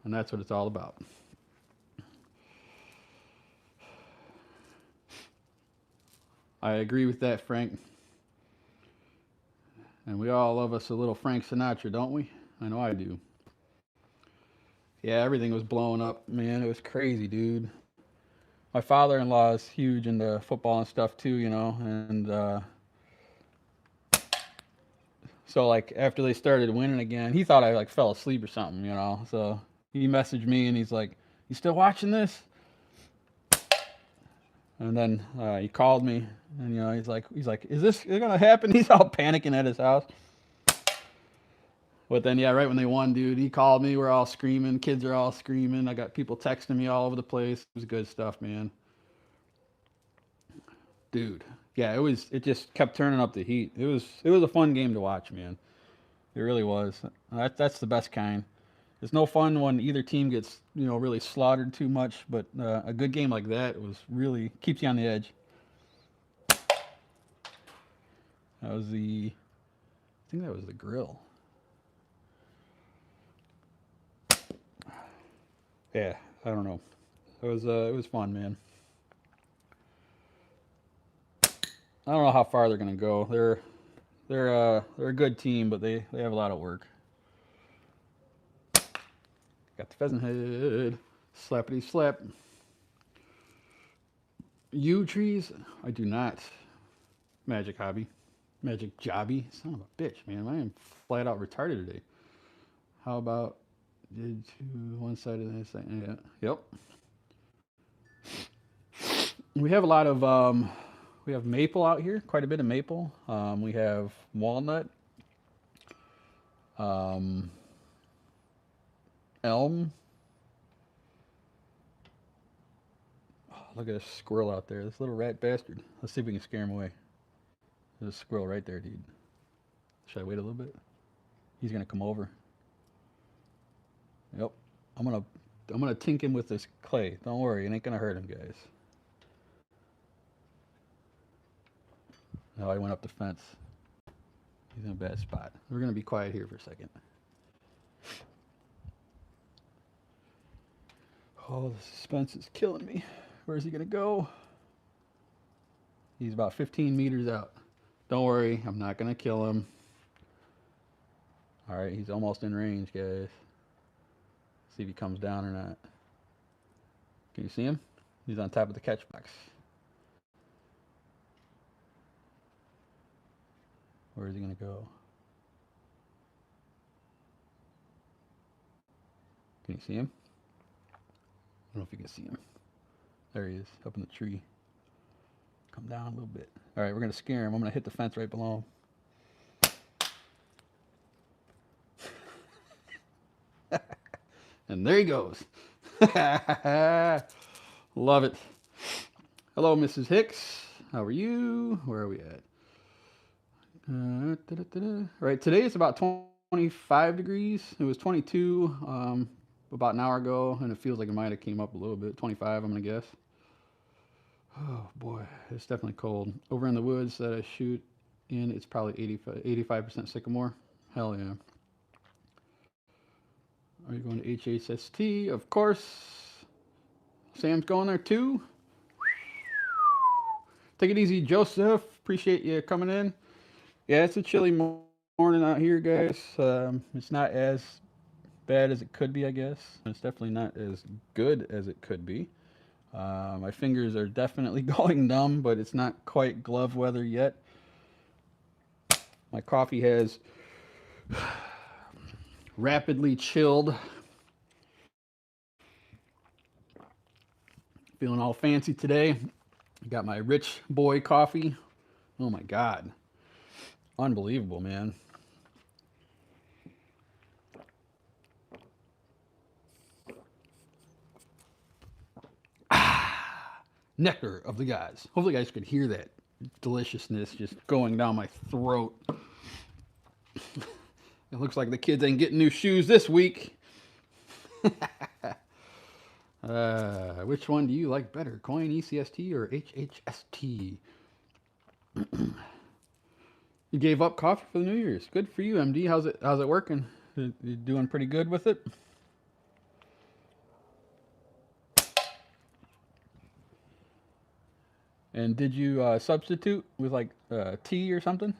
And that's what it's all about. I agree with that, Frank. And we all love us a little Frank Sinatra, don't we? I know I do. Yeah, everything was blowing up, man. It was crazy, dude. My father-in-law is huge into football and stuff too, you know, and so like after they started winning again, he thought I like fell asleep or something, you know. So he messaged me and he's like, "You still watching this?" And then he called me, and you know, he's like, "Is this gonna happen?" He's all panicking at his house. But then, yeah, right when they won, dude, he called me. We're all screaming. Kids are all screaming. I got people texting me all over the place. It was good stuff, man. Dude, yeah, it was. It just kept turning up the heat. It was a fun game to watch, man. It really was. That's the best kind. It's no fun when either team gets, you know, really slaughtered too much. But a good game like that was really keeps you on the edge. That was I think that was the grill. Yeah, I don't know. It was fun, man. I don't know how far they're gonna go. They're a good team, but they have a lot of work. Got the pheasant head, slappity slap. Yew trees? I do not. Magic hobby, magic jobby. Son of a bitch, man. I am flat out retarded today. How about did two one side of this? Yeah. Yep. We have a lot of we have maple out here. Quite a bit of maple. We have walnut, um, elm. Oh, look at this squirrel out there. This little rat bastard. Let's see if we can scare him away. There's a squirrel right there, dude. Should I wait a little bit? He's gonna come over. Yep. I'm gonna I'm gonna tink him with this clay. Don't worry, it ain't gonna hurt him, guys. No, I went up the fence. He's in a bad spot. We're gonna be quiet here for a second. Oh, the suspense is killing me. Where's he gonna go? He's about 15 meters out. Don't worry, I'm not gonna kill him. All right, he's almost in range, guys. See if he comes down or not. Can you see him? He's on top of the catch box. Where is he gonna go? Can you see him? I don't know if you can see him. There he is, up in the tree. Come down a little bit. All right, we're gonna scare him. I'm gonna hit the fence right below him. And there he goes. Love it. Hello, Mrs. Hicks. How are you? Where are we at? All right, today it's about 25 degrees. It was 22 about an hour ago, and it feels like it might have came up a little bit. 25, I'm gonna guess. Oh boy, it's definitely cold. Over in the woods that I shoot in, it's probably 85% sycamore. Hell yeah. Are you going to HHST? Of course. Sam's going there too. Take it easy, Joseph. Appreciate you coming in. Yeah, it's a chilly morning out here, guys. It's not as bad as it could be, I guess. It's definitely not as good as it could be. My fingers are definitely going numb, but it's not quite glove weather yet. My coffee has rapidly chilled. Feeling all fancy today. Got my rich boy coffee. Oh my God. Unbelievable, man. nectar of the gods. Hopefully, you guys could hear that deliciousness just going down my throat. It looks like the kids ain't getting new shoes this week. Which one do you like better, Coin, ECST, or HHST? You gave up coffee for the New Year's. Good for you, MD. How's it working? You doing pretty good with it? And did you substitute with like tea or something?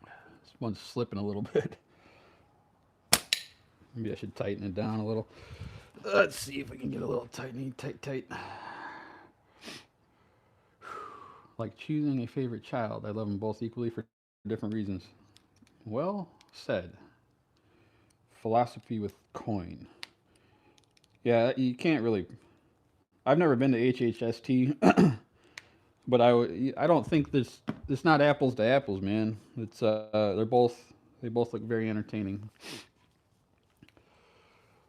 This one's slipping a little bit. Maybe I should tighten it down a little. Let's see if we can get a little tightening, tight. Like choosing a favorite child. I love them both equally for different reasons. Well said. Philosophy with Coin. Yeah, you can't really. I've never been to HHST, but I don't think this. It's not apples to apples, man. It's they both look very entertaining.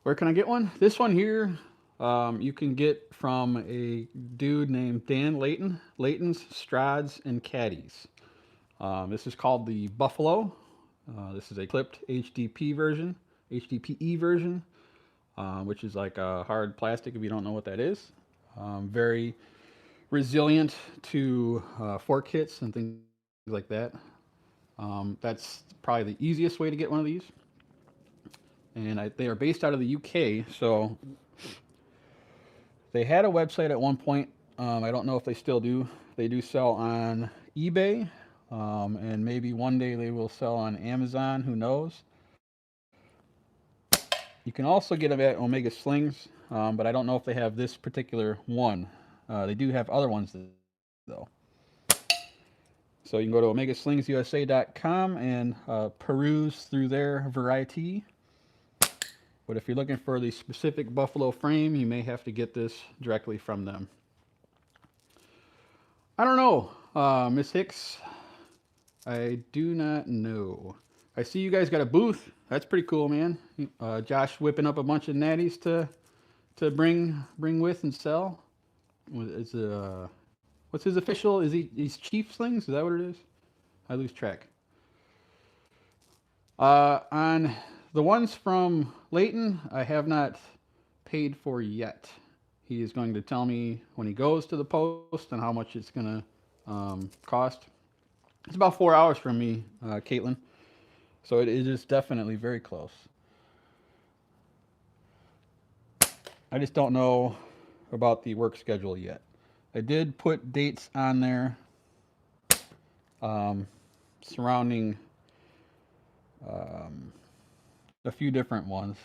Where can I get one? This one here, you can get from a dude named Dan Layton. Layton's Strads and Caddies. This is called the Buffalo. This is a clipped HDPE version, which is like a hard plastic if you don't know what that is. Very resilient to fork hits and things like that. That's probably the easiest way to get one of these. And they are based out of the UK, so they had a website at one point. I don't know if they still do. They do sell on eBay, and maybe one day they will sell on Amazon. Who knows? You can also get them at Omega Slings, but I don't know if they have this particular one. They do have other ones though. So you can go to omegaslingsUSA.com and peruse through their variety. But if you're looking for the specific buffalo frame, you may have to get this directly from them. I don't know, Miss Hicks. I do not know. I see you guys got a booth. That's pretty cool, man. Josh whipping up a bunch of natties to bring with and sell. Is what's his official? He's Chief Slings? Is that what it is? I lose track. On the ones from Layton, I have not paid for yet. He is going to tell me when he goes to the post and how much it's going to cost. It's about 4 hours from me, Caitlin. So it is definitely very close. I just don't know about the work schedule yet. I did put dates on there surrounding a few different ones.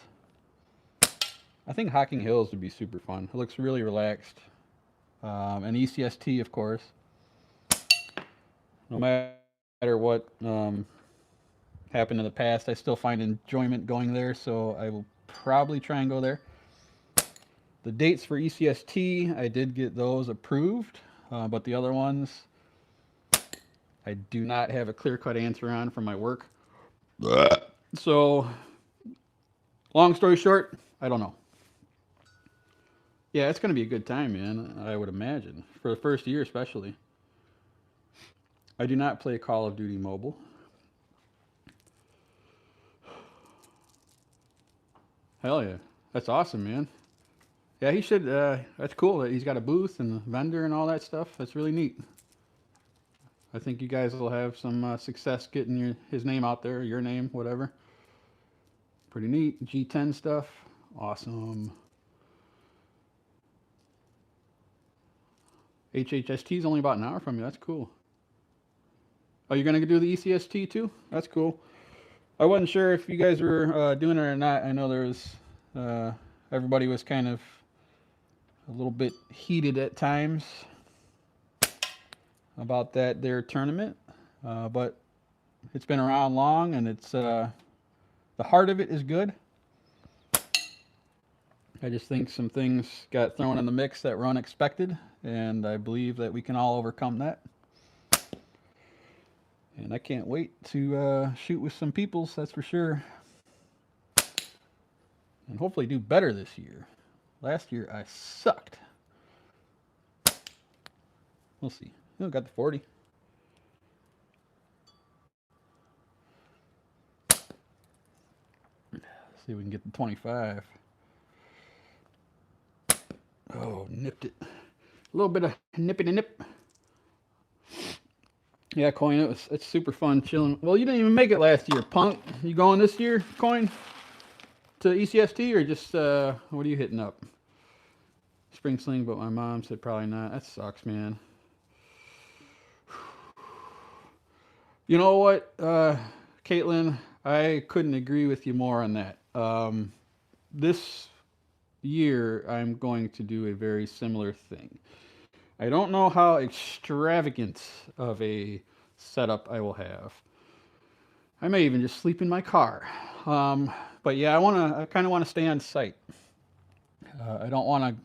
I think Hocking Hills would be super fun. It looks really relaxed. And ECST, of course. No matter what happened in the past, I still find enjoyment going there, so I will probably try and go there. The dates for ECST, I did get those approved, but the other ones, I do not have a clear-cut answer on from my work. So, long story short, I don't know. Yeah, it's going to be a good time, man, I would imagine. For the first year, especially. I do not play Call of Duty Mobile. Hell yeah. That's awesome, man. Yeah, he should. That's cool that he's got a booth and a vendor and all that stuff. That's really neat. I think you guys will have some success getting his name out there, your name, whatever. Pretty neat. G10 stuff. Awesome. HHST is only about an hour from you. That's cool. Oh, you're going to do the ECST too? That's cool. I wasn't sure if you guys were doing it or not. I know there was, everybody was kind of a little bit heated at times about their tournament, but it's been around long, and it's the heart of it is good. I just think some things got thrown in the mix that were unexpected, and I believe that we can all overcome that. And I can't wait to shoot with some peoples, that's for sure. And hopefully do better this year. Last year I sucked. We'll see. Oh, got the 40. See if we can get the 25. Oh, nipped it. A little bit of nipping and nip. Yeah, Coin, it's super fun chilling. Well, you didn't even make it last year, punk. You going this year, Coin? To ECST or just, what are you hitting up? Spring Sling, but my mom said probably not. That sucks, man. You know what, Caitlin? I couldn't agree with you more on that. This year, I'm going to do a very similar thing. I don't know how extravagant of a setup I will have. I may even just sleep in my car. But yeah, I kind of want to stay on site. I don't want to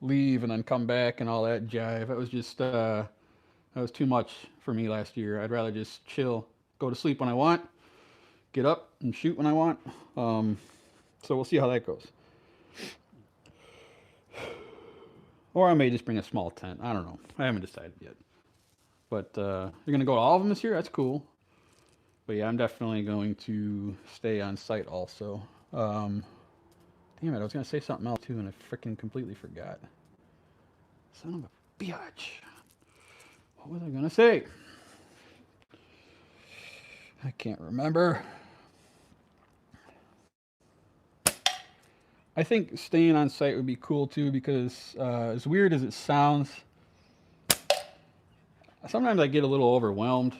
leave and then come back and all that jive. That was too much for me last year. I'd rather just chill, go to sleep when I want, get up and shoot when I want. So we'll see how that goes. Or I may just bring a small tent. I don't know. I haven't decided yet. But you're going to go to all of them this year? That's cool. But yeah, I'm definitely going to stay on site also. Damn it, I was going to say something else too, and I freaking completely forgot. Son of a bitch. What was I going to say? I can't remember. I think staying on site would be cool too because as weird as it sounds, sometimes I get a little overwhelmed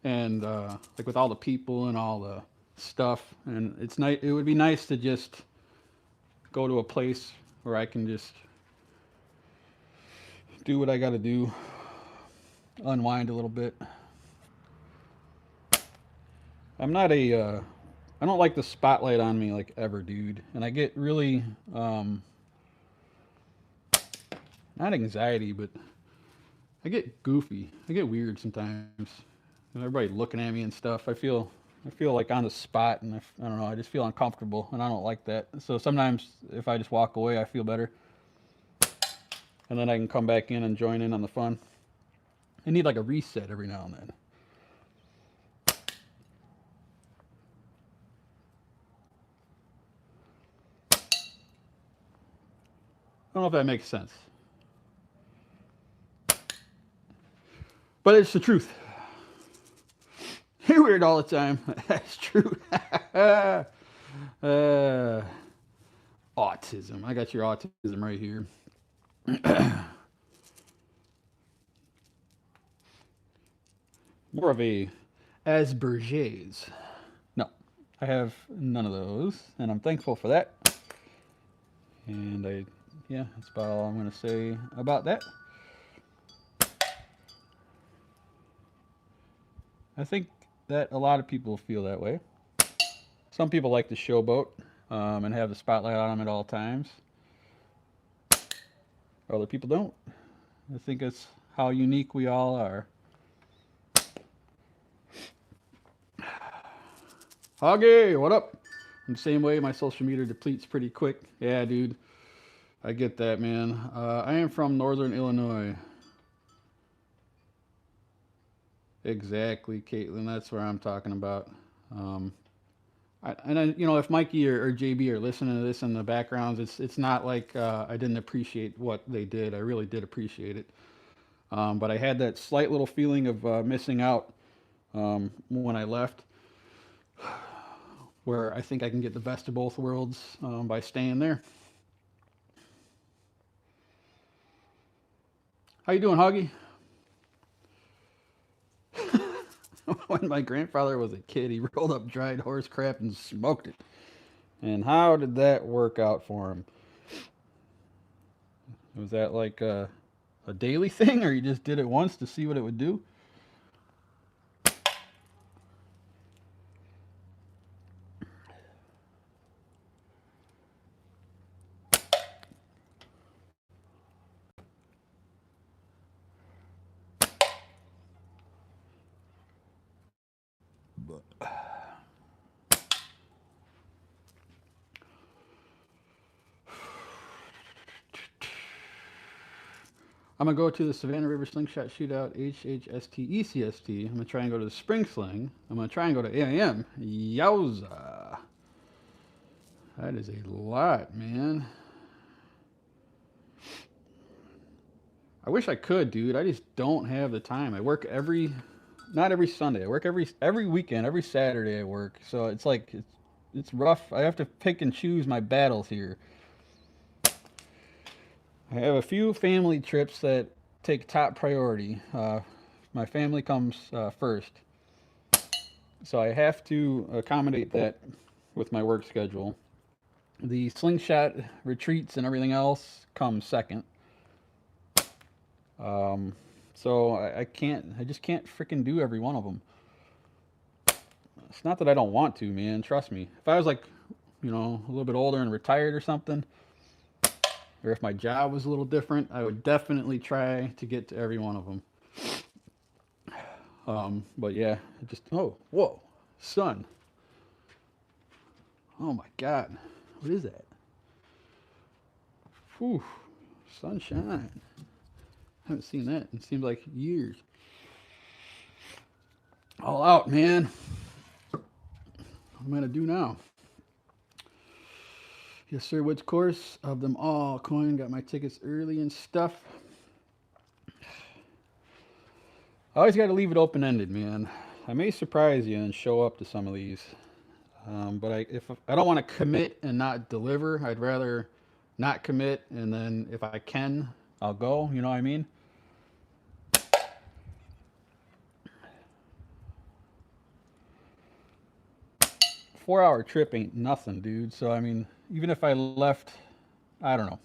and like with all the people and all the stuff, and it's nice. It would be nice to just go to a place where I can just do what I got to do, unwind a little bit. I'm not a I don't like the spotlight on me like ever, dude. And I get really, not anxiety, but I get goofy. I get weird sometimes. And everybody looking at me and stuff. I feel like on the spot, and I don't know. I just feel uncomfortable, and I don't like that. So sometimes if I just walk away, I feel better, and then I can come back in and join in on the fun. I need like a reset every now and then. I don't know if that makes sense, but it's the truth. You're weird all the time. That's true. Autism. I got your autism right here. More of a Asperger's. No, I have none of those, and I'm thankful for that. And yeah, that's about all I'm going to say about that. I think that a lot of people feel that way. Some people like to showboat and have the spotlight on them at all times. Other people don't. I think it's how unique we all are. Hoggy, what up? In the same way, my social media depletes pretty quick. Yeah, dude. I get that, man. I am from Northern Illinois. Exactly, Caitlin. That's where I'm talking about. If Mikey or JB are listening to this in the backgrounds, it's not like I didn't appreciate what they did. I really did appreciate it. But I had that slight little feeling of missing out when I left, where I think I can get the best of both worlds by staying there. How you doing, Huggy? When my grandfather was a kid, he rolled up dried horse crap and smoked it. And how did that work out for him? Was that like a daily thing, or you just did it once to see what it would do? I'm gonna go to the Savannah River Slingshot Shootout HHST. I'm gonna try and go to the Spring Sling. I'm gonna try and go to AIM. Yowza! That is a lot, man. I wish I could, dude. I just don't have the time. I work not every Sunday. I work every weekend, every Saturday I work. So it's like it's rough. I have to pick and choose my battles here. I have a few family trips that take top priority. My family comes first, so I have to accommodate that with my work schedule. The slingshot retreats and everything else come second. Um, so I can't. I just can't freaking do every one of them. It's not that I don't want to, man. Trust me. If I was like, a little bit older and retired or something, or if my job was a little different, I would definitely try to get to every one of them. But yeah, whoa, sun. Oh my God, what is that? Whew, sunshine. I haven't seen that. It seems like years. All out, man. What am I gonna do now? Yes, sir. Which course of them all? Coin got my tickets early and stuff. I always got to leave it open ended, man. I may surprise you and show up to some of these, but if I don't want to commit and not deliver, I'd rather not commit, and then if I can, I'll go. You know what I mean? 4 hour trip ain't nothing, dude. So I mean, even if I left, I don't know.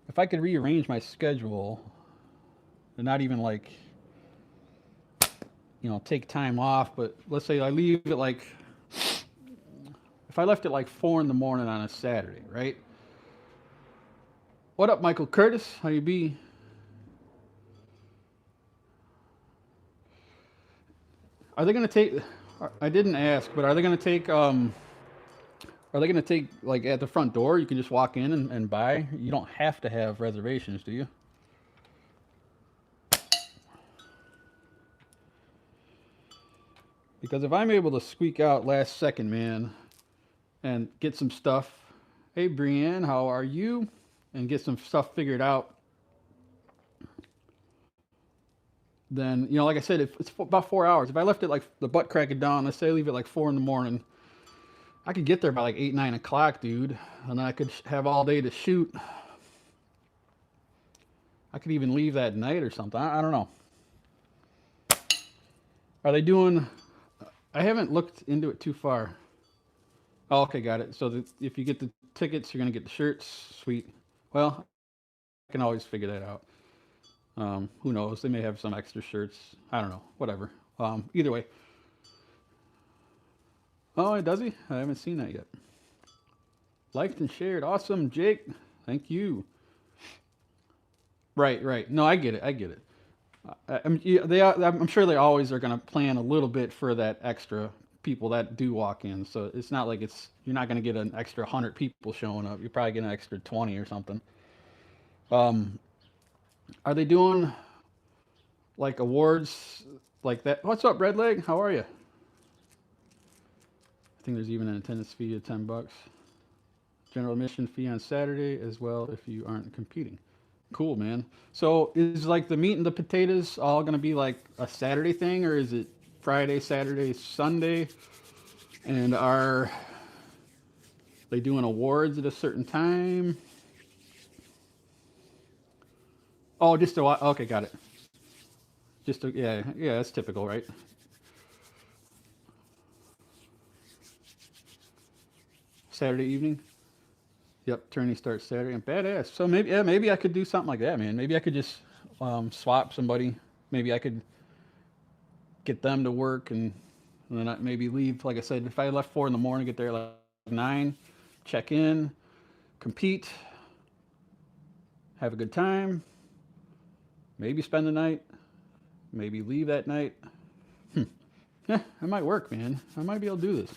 If I could rearrange my schedule and not even like, take time off, but let's say I leave at like, if I left at like 4 in the morning on a Saturday, right? What up, Michael Curtis? How you be? Are they gonna take? I didn't ask, but are they gonna take? Are they gonna take like at the front door? You can just walk in and buy. You don't have to have reservations, do you? Because if I'm able to squeak out last second, man, and get some stuff. Hey, Brienne, how are you? And get some stuff figured out. Then, like I said, if it's about 4 hours. If I left it like the butt crack of dawn, let's say I leave it like 4 in the morning, I could get there by like 8, 9 o'clock, dude. And I could have all day to shoot. I could even leave that night or something. I don't know. Are they doing... I haven't looked into it too far. Oh, okay, got it. So if you get the tickets, you're going to get the shirts. Sweet. Well, I can always figure that out. Who knows? They may have some extra shirts. I don't know. Whatever. Either way. Oh, does he? I haven't seen that yet. Liked and shared. Awesome, Jake. Thank you. Right. No, I get it. I'm sure they always are going to plan a little bit for that extra people that do walk in. So it's not like you're not going to get an extra 100 people showing up. You're probably getting an extra 20 or something. Are they doing like awards like that? What's up, Redleg? How are you? I think there's even an attendance fee of $10. General admission fee on Saturday as well if you aren't competing. Cool, man. So is like the meat and the potatoes all going to be like a Saturday thing, or is it Friday, Saturday, Sunday? And are they doing awards at a certain time? Oh, just to watch. Okay, got it. Yeah, that's typical, right? Saturday evening. Yep, tourney starts Saturday. And badass. So maybe I could do something like that, man. Maybe I could just swap somebody. Maybe I could get them to work and then I maybe leave. Like I said, if I left 4 in the morning, get there like 9, check in, compete, have a good time, maybe spend the night, maybe leave that night. Yeah, it might work, man. I might be able to do this.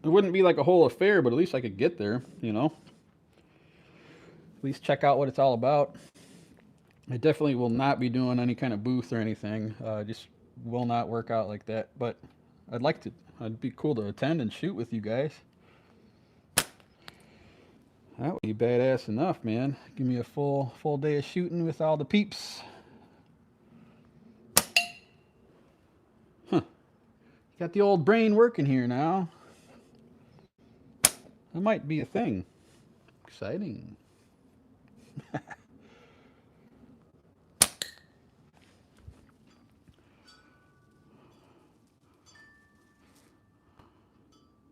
It wouldn't be like a whole affair, but at least I could get there, you know? At least check out what it's all about. I definitely will not be doing any kind of booth or anything. Just will not work out like that. But I'd like to. It'd be cool to attend and shoot with you guys. That would be badass enough, man. Give me a full day of shooting with all the peeps. Huh. Got the old brain working here now. That might be a thing. Exciting.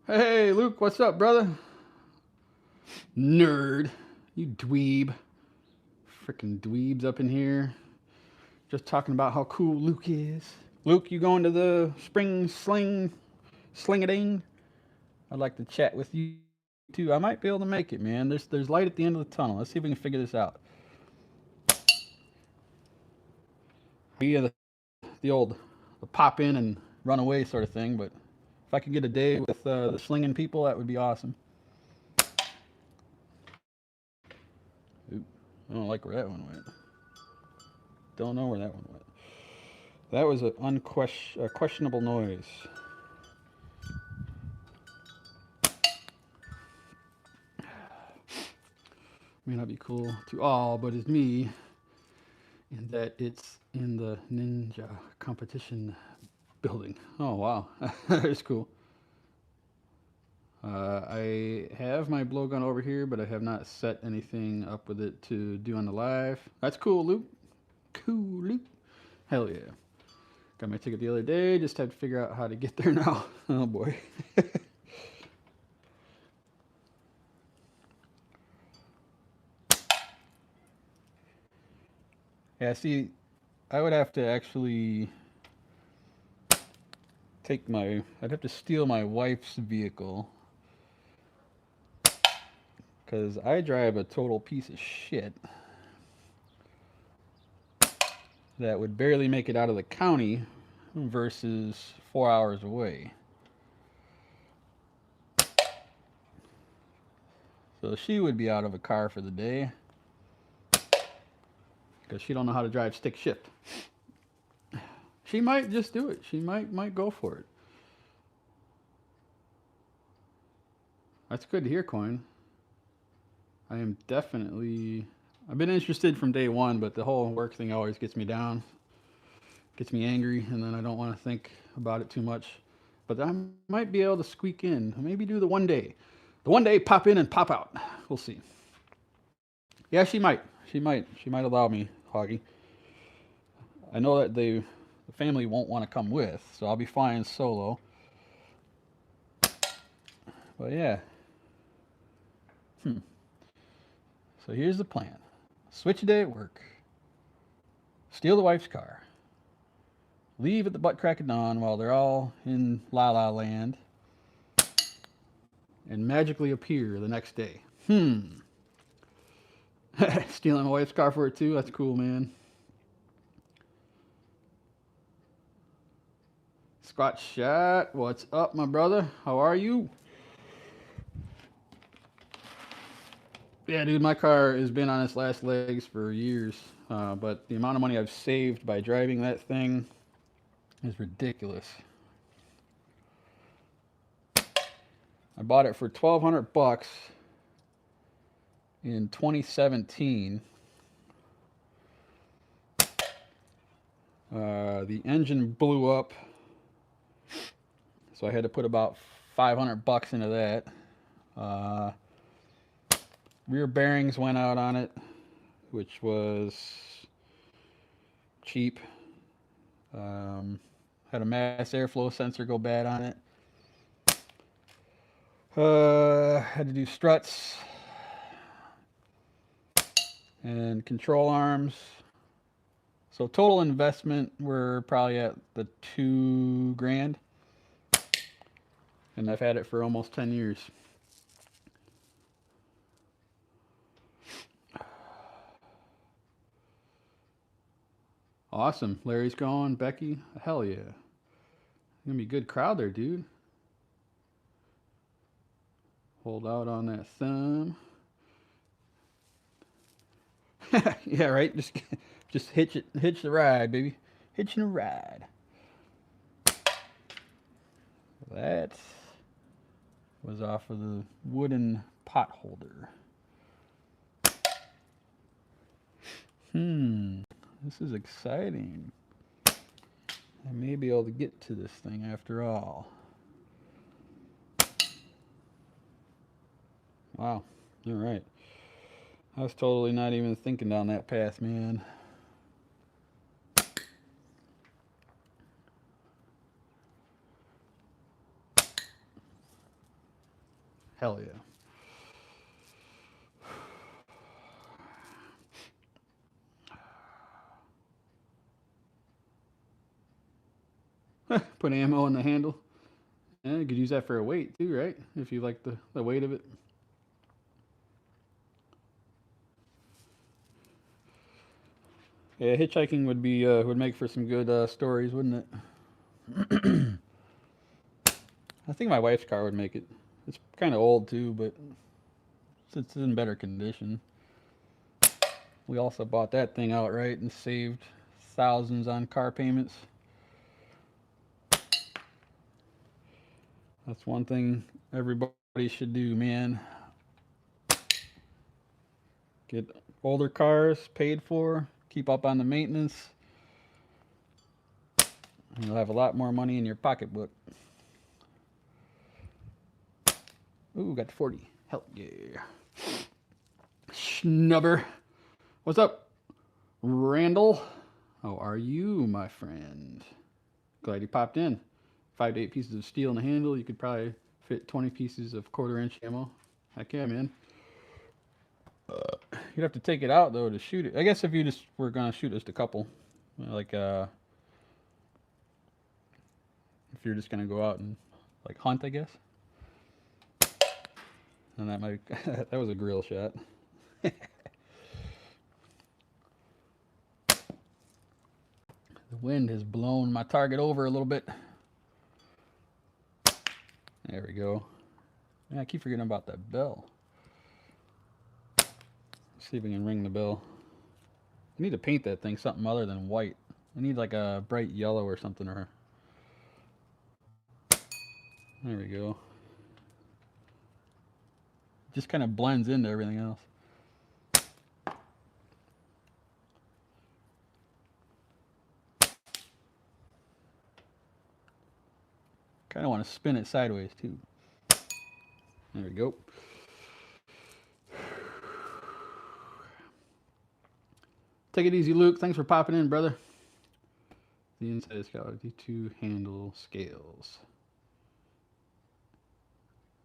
Hey, Luke, what's up, brother? Nerd. You dweeb. Freaking dweebs up in here. Just talking about how cool Luke is. Luke, you going to the spring sling-a-ding? I'd like to chat with you too. I might be able to make it, man. There's light at the end of the tunnel. Let's see if we can figure this out. The old pop in and run away sort of thing, but if I could get a day with the slinging people, that would be awesome. Oop, I don't like where that one went. Don't know where that one went. That was a questionable noise. May not be cool to all, but it's me, in that it's in the ninja competition building. Oh wow, that's cool. I have my blowgun over here, but I have not set anything up with it to do on the live. That's cool, Luke. Cool, Luke. Hell yeah. Got my ticket the other day, just had to figure out how to get there now. Oh boy. Yeah, see, I would have to actually I'd have to steal my wife's vehicle. Because I drive a total piece of shit that would barely make it out of the county versus 4 hours away. So she would be out of a car for the day because she don't know how to drive stick shift. She might just do it. She might go for it. That's good to hear, Coin. I am definitely. I've been interested from day one, but the whole work thing always gets me down, gets me angry, and then I don't want to think about it too much. But I might be able to squeak in. Maybe do the one day. The one day pop in and pop out. We'll see. Yeah, she might. She might allow me, Hoggy. I know that the family won't want to come with, so I'll be flying solo. But yeah. So here's the plan. Switch a day at work. Steal the wife's car. Leave at the butt crack of dawn while they're all in La La Land. And magically appear the next day. Stealing my wife's car for it too? That's cool, man. Scott Shot, what's up, my brother? How are you? Yeah, dude, my car has been on its last legs for years, but the amount of money I've saved by driving that thing is ridiculous. I bought it for $1,200 in 2017. The engine blew up, so I had to put about $500 into that. Rear bearings went out on it, which was cheap. Had a mass airflow sensor go bad on it. Had to do struts and control arms. So total investment, we're probably at the $2,000, and I've had it for almost 10 years. Awesome. Larry's going. Becky, hell yeah. Gonna be a good crowd there, dude. Hold out on that thumb. Yeah, right. Just hitch the ride, baby. Hitching a ride. That was off of the wooden pot holder. This is exciting. I may be able to get to this thing after all. Wow. All right. I was totally not even thinking down that path, man. Hell yeah. Put ammo in the handle. Yeah, you could use that for a weight too, right? If you like the weight of it. Yeah, hitchhiking would make for some good stories, wouldn't it? I think my wife's car would make it. It's kind of old too, but it's in better condition. We also bought that thing outright and saved thousands on car payments. That's one thing everybody should do, man. Get older cars paid for, keep up on the maintenance, and you'll have a lot more money in your pocketbook. Ooh, got 40. Hell yeah. Schnubber. What's up, Randall? How are you, my friend? Glad you popped in. 5 to 8 pieces of steel in the handle. You could probably fit 20 pieces of 1/4-inch ammo. Heck yeah, man. You'd have to take it out though to shoot it. I guess if you just were gonna shoot just a couple, like if you're just gonna go out and like hunt, I guess. And that might that was a grill shot. The wind has blown my target over a little bit. There we go. Yeah, I keep forgetting about that bell. See if we can ring the bell. I need to paint that thing something other than white. I need like a bright yellow or something. Or there we go. It just kind of blends into everything else. Kind of want to spin it sideways too. There we go. Take it easy, Luke. Thanks for popping in, brother. The inside has got D2 handle scales.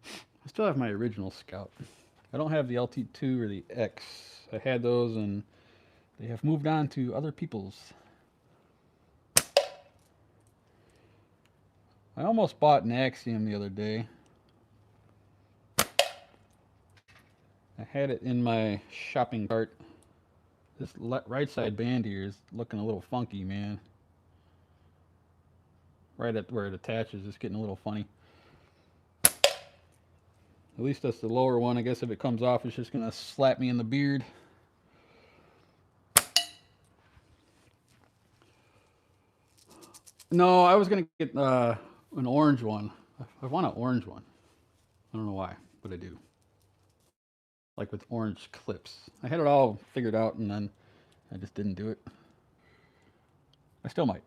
I still have my original Scout. I don't have the LT2 or the X. I had those and they have moved on to other people's. I almost bought an Axiom the other day. I had it in my shopping cart. This right side band here is looking a little funky, man. Right at where it attaches, it's getting a little funny. At least that's the lower one. I guess if it comes off, it's just gonna slap me in the beard. No, I was gonna get an orange one. I want an orange one. I don't know why, but I do. Like with orange clips. I had it all figured out and then I just didn't do it. I still might.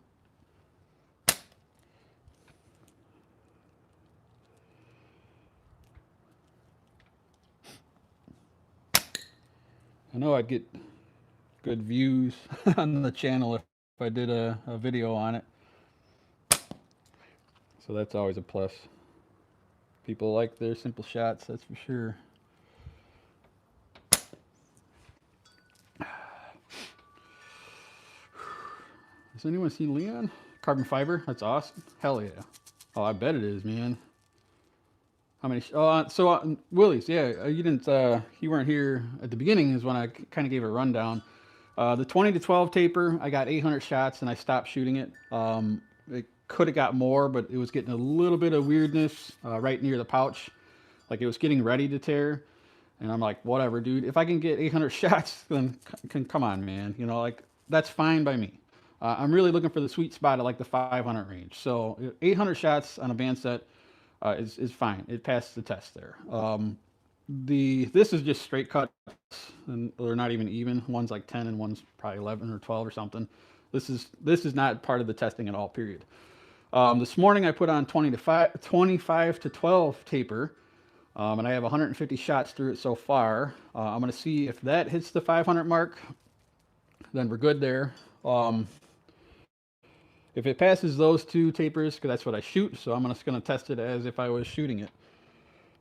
I know I'd get good views on the channel if I did a video on it. So that's always a plus. People like their simple shots, that's for sure. Has anyone seen Leon? Carbon fiber? That's awesome. Hell yeah. Oh, I bet it is, man. How many? Willie's, yeah. You didn't. You weren't here at the beginning. Is when I kind of gave a rundown. The 20 to 12 taper, I got 800 shots and I stopped shooting it. It could have got more, but it was getting a little bit of weirdness right near the pouch. Like it was getting ready to tear. And I'm like, whatever, dude. If I can get 800 shots, then come on, man. You know, like that's fine by me. I'm really looking for the sweet spot at like the 500 range. So 800 shots on a band set is fine. It passed the test there. This is just straight cuts, and they're not even even. One's like 10, and one's probably 11 or 12 or something. This is not part of the testing at all. Period. This morning I put on 25 to 12 taper, and I have 150 shots through it so far. I'm going to see if that hits the 500 mark. Then we're good there. If it passes those two tapers, because that's what I shoot, so I'm just going to test it as if I was shooting it.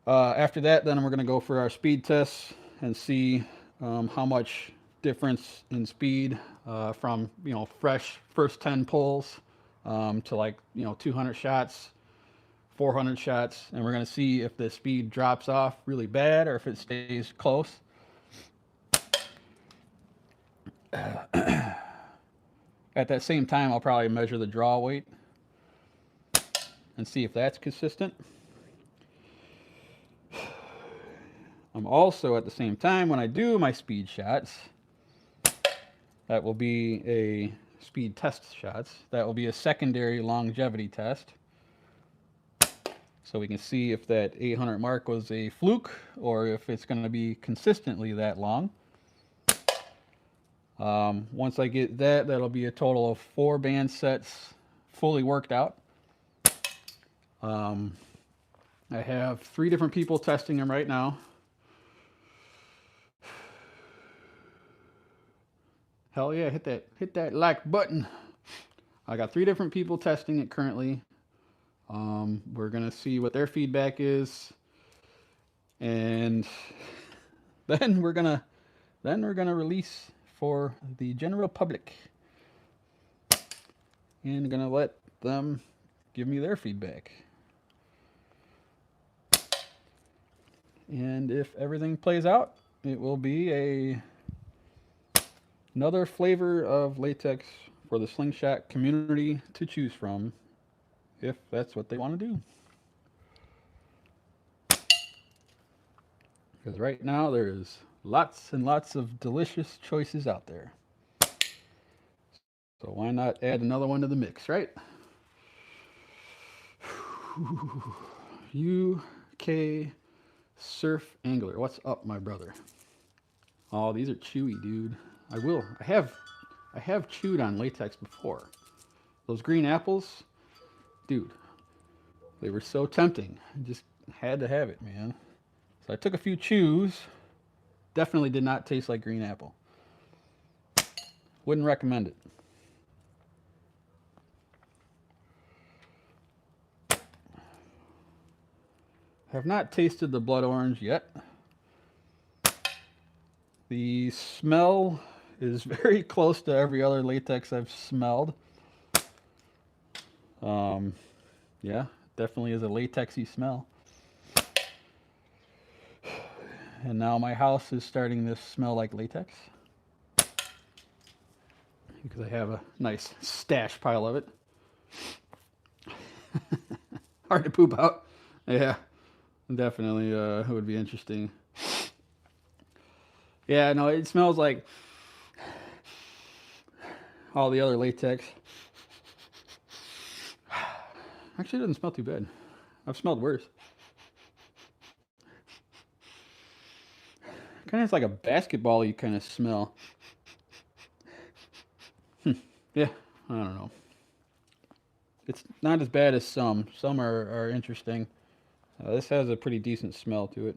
After that, then we're going to go for our speed tests and see how much difference in speed from fresh first 10 pulls to like 200 shots, 400 shots, and we're going to see if the speed drops off really bad or if it stays close. At that same time, I'll probably measure the draw weight and see if that's consistent. I'm also at the same time, when I do my speed shots, that will be a speed test shots, that will be a secondary longevity test. So we can see if that 800 mark was a fluke or if it's going to be consistently that long. Once I get that, that'll be a total of 4 band sets fully worked out. I have 3 different people testing them right now. Hell yeah, hit that like button. I got 3 different people testing it currently. We're gonna see what their feedback is, and then we're gonna release for the general public, and gonna let them give me their feedback. And if everything plays out, it will be another flavor of latex for the Slingshot community to choose from, if that's what they want to do. Because right now there is lots and lots of delicious choices out there. So why not add another one to the mix, right? UK Surf Angler, what's up, my brother? Oh, these are chewy, dude. I have chewed on latex before. Those green apples, dude, they were so tempting. I just had to have it, man. So I took a few chews. Definitely did not taste like green apple. Wouldn't recommend it. Have not tasted the blood orange yet. The smell is very close to every other latex I've smelled. Yeah, definitely is a latexy smell. And now my house is starting to smell like latex, because I have a nice stash pile of it. Hard to poop out. Yeah, definitely would be interesting. Yeah, no, it smells like all the other latex. Actually, it doesn't smell too bad. I've smelled worse. Kind of has like a basketball-y kind of smell. Yeah, I don't know. It's not as bad as some. Some are interesting. This has a pretty decent smell to it.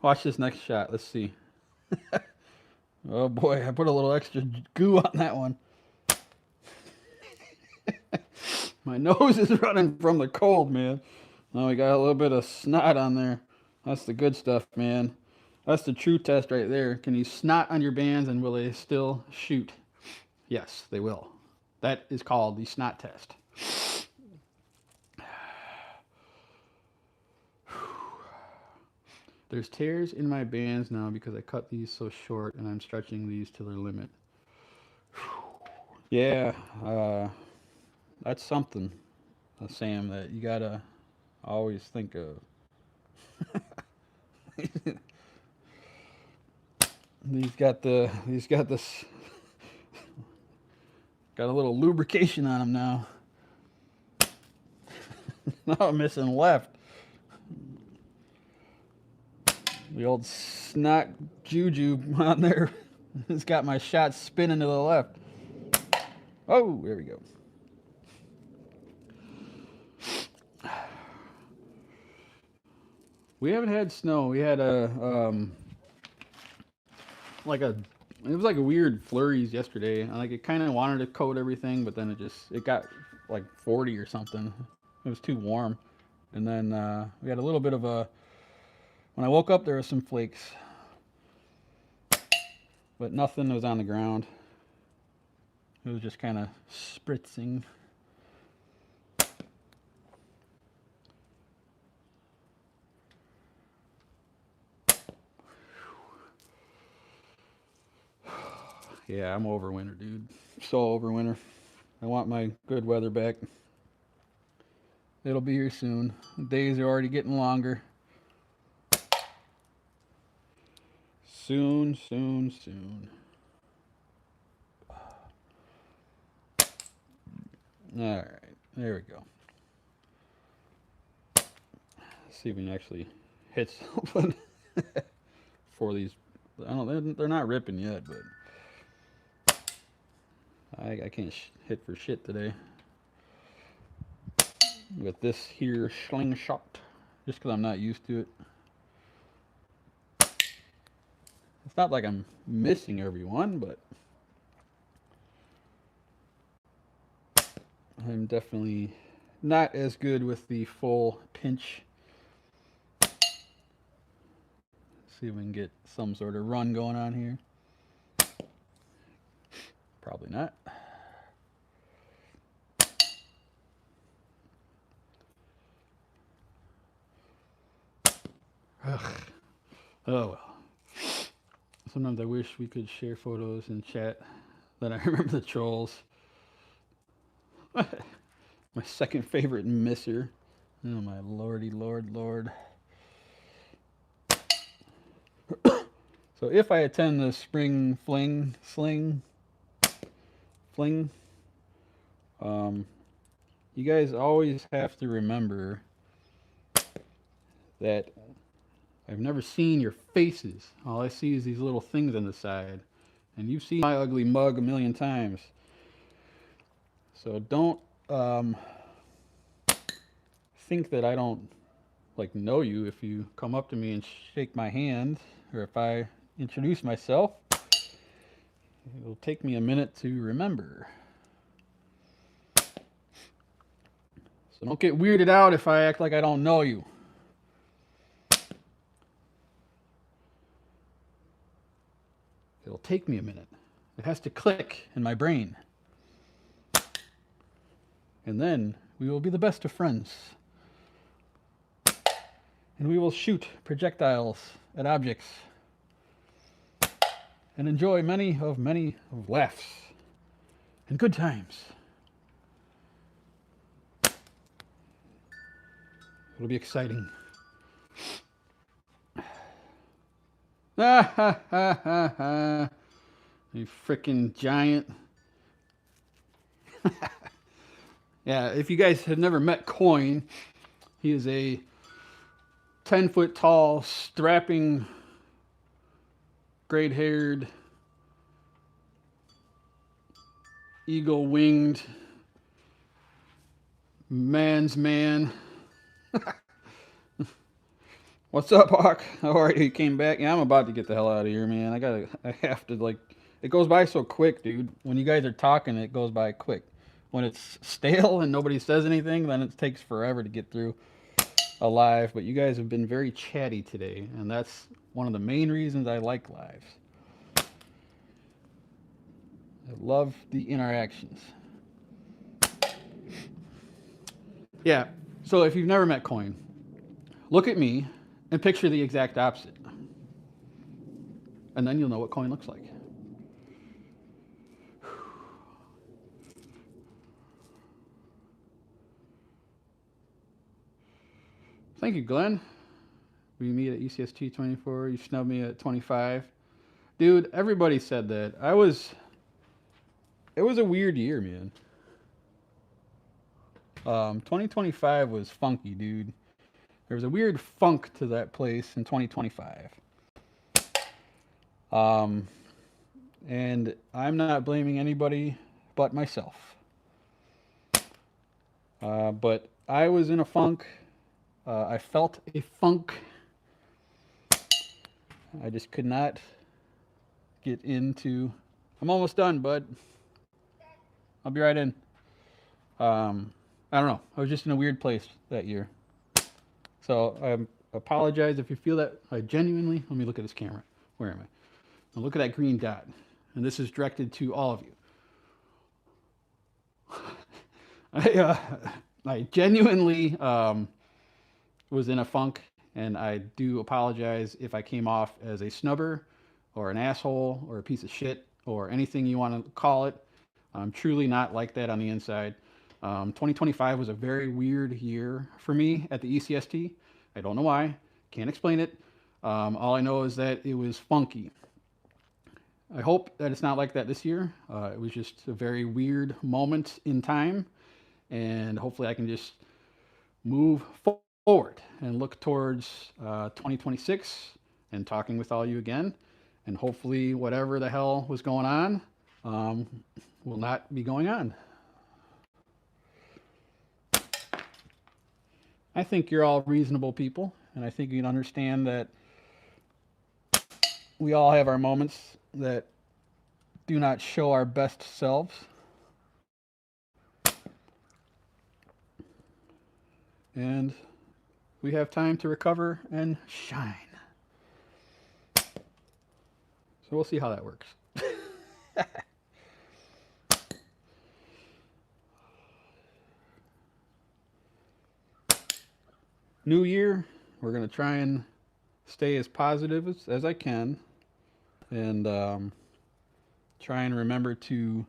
Watch this next shot. Let's see. Oh boy, I put a little extra goo on that one. My nose is running from the cold, man. Now we got a little bit of snot on there. That's the good stuff, man. That's the true test right there. Can you snot on your bands and will they still shoot? Yes, they will. That is called the snot test. There's tears in my bands now because I cut these so short and I'm stretching these to their limit. Yeah, That's something, Sam, that you gotta always think of. He's got this got a little lubrication on him now. Now I'm missing left. The old snot juju on there. It's got my shot spinning to the left. Oh, there we go. We haven't had snow. We had like a it was like a weird flurries yesterday. Like it kind of wanted to coat everything, but then it got like 40 or something. It was too warm. And then we had a little bit of a when I woke up there was some flakes. But nothing was on the ground. It was just kind of spritzing. Yeah, I'm over winter, dude. So over winter. I want my good weather back. It'll be here soon. The days are already getting longer. Soon, soon, soon. All right, there we go. Let's see if we can actually hit something for these. I don't. They're not ripping yet, but I can't hit for shit today with this here slingshot, just because I'm not used to it. It's not like I'm missing everyone, but I'm definitely not as good with the full pinch. See if we can get some sort of run going on here. Probably not. Ugh. Oh well. Sometimes I wish we could share photos in chat. Then I remember the trolls. My second favorite misser. Oh my lordy lord. So if I attend the spring fling, you guys always have to remember that I've never seen your faces. All I see is these little things on the side. And you've seen my ugly mug a million times. So don't think that I don't like know you if you come up to me and shake my hand, or if I introduce myself. It'll take me a minute to remember. So don't get weirded out if I act like I don't know you. It'll take me a minute. It has to click in my brain. And then we will be the best of friends. And we will shoot projectiles at objects. And enjoy many of laughs and good times. It'll be exciting. You freaking giant. Yeah, if you guys have never met Coin, he is a 10-foot tall, strapping, gray-haired, eagle-winged man's man. What's up, Hawk? How are you? You came back? Yeah, I'm about to get the hell out of here, man. I have to, like, it goes by so quick, dude. When you guys are talking, it goes by quick. When it's stale and nobody says anything, then it takes forever to get through a live. But you guys have been very chatty today, and that's one of the main reasons I like lives. I love the interactions. Yeah, so if you've never met Coin, look at me and picture the exact opposite. And then you'll know what Coin looks like. Thank you, Glenn. We meet at ECST 24. You snubbed me at 25. Dude, everybody said that. It was a weird year, man. 2025 was funky, dude. There was a weird funk to that place in 2025. Um, and I'm not blaming anybody but myself. But I was in a funk. I felt a funk. I just could not get into. I'm almost done, bud. I'll be right in. I don't know. I was just in a weird place that year. So I apologize if you feel that. I genuinely. Let me look at this camera. Where am I? Now look at that green dot. And this is directed to all of you. I genuinely was in a funk, and I do apologize if I came off as a snubber or an asshole or a piece of shit or anything you want to call it. I'm truly not like that on the inside. 2025 was a very weird year for me at the ECST. I don't know why. Can't explain it. All I know is that it was funky. I hope that it's not like that this year. It was just a very weird moment in time, and hopefully I can just move forward and look towards 2026 and talking with all you again. And hopefully whatever the hell was going on will not be going on. I think you're all reasonable people, and I think you can understand that we all have our moments that do not show our best selves. And we have time to recover and shine. So we'll see how that works. New year, we're going to try and stay as positive as I can, and try and remember to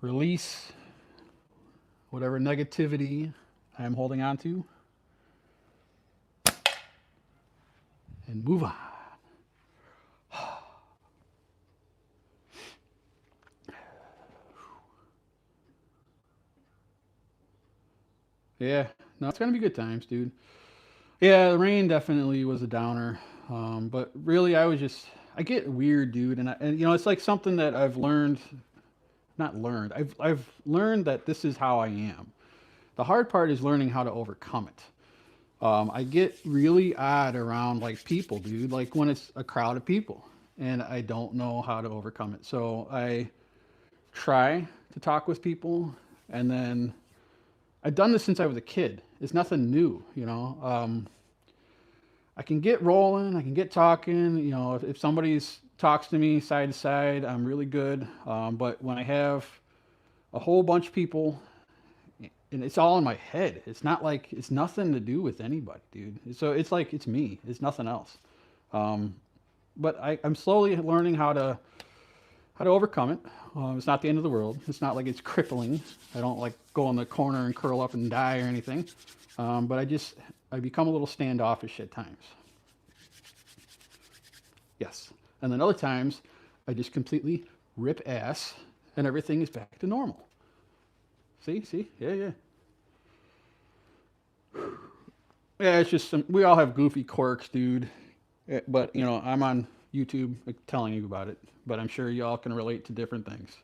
release whatever negativity I'm holding on to and move on. Yeah, no, it's gonna be good times, dude. Yeah, the rain definitely was a downer. But really, I get weird, dude, and you know, it's like something that I've learned, not learned. I've learned that this is how I am. The hard part is learning how to overcome it. I get really odd around like people, dude, like when it's a crowd of people, and I don't know how to overcome it. So I try to talk with people, and then I've done this since I was a kid. It's nothing new, you know. I can get rolling, I can get talking. You know, if somebody's talks to me side to side, I'm really good. But when I have a whole bunch of people, and it's all in my head, it's not like it's nothing to do with anybody, dude. So it's like it's me. It's nothing else. But I'm slowly learning how to overcome it. It's not the end of the world. It's not like it's crippling. I don't like go in the corner and curl up and die or anything. But I become a little standoffish at times. Yes. And then other times, I just completely rip ass and everything is back to normal. See? Yeah. Yeah, it's just we all have goofy quirks, dude. But, you know, I'm on YouTube telling you about it. But I'm sure y'all can relate to different things.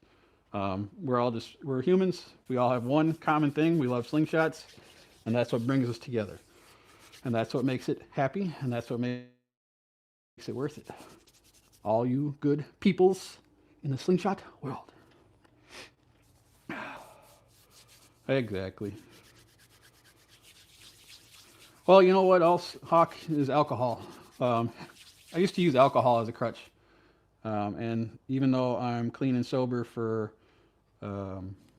We're humans. We all have one common thing. We love slingshots. And that's what brings us together. And that's what makes it happy. And that's what makes it worth it. All you good peoples in the slingshot world. Exactly. Well, you know what else, Hawk, is alcohol. I used to use alcohol as a crutch. And even though I'm clean and sober for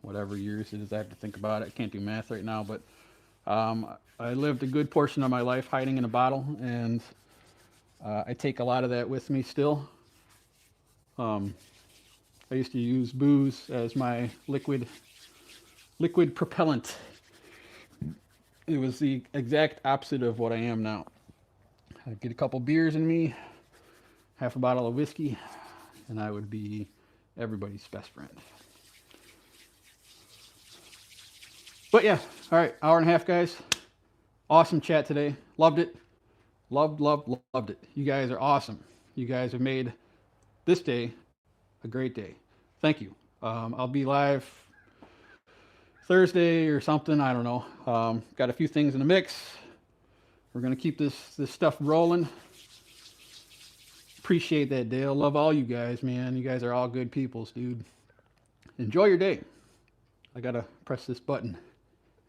whatever years it is, I have to think about it. I can't do math right now, but I lived a good portion of my life hiding in a bottle, and I take a lot of that with me still. I used to use booze as my liquid propellant. It was the exact opposite of what I am now. I'd get a couple beers in me, half a bottle of whiskey, and I would be everybody's best friend. But yeah, all right, hour and a half, guys. Awesome chat today. Loved it. Loved it. You guys are awesome. You guys have made this day a great day. Thank you. I'll be live Thursday or something. I don't know. Got a few things in the mix. We're gonna keep this stuff rolling. Appreciate that, Dale. Love all you guys, man. You guys are all good peoples, dude. Enjoy your day. I gotta press this button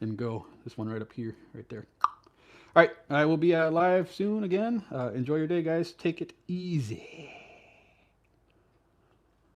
and go. This one right up here, right there. All right, I will be live soon again. Enjoy your day, guys. Take it easy.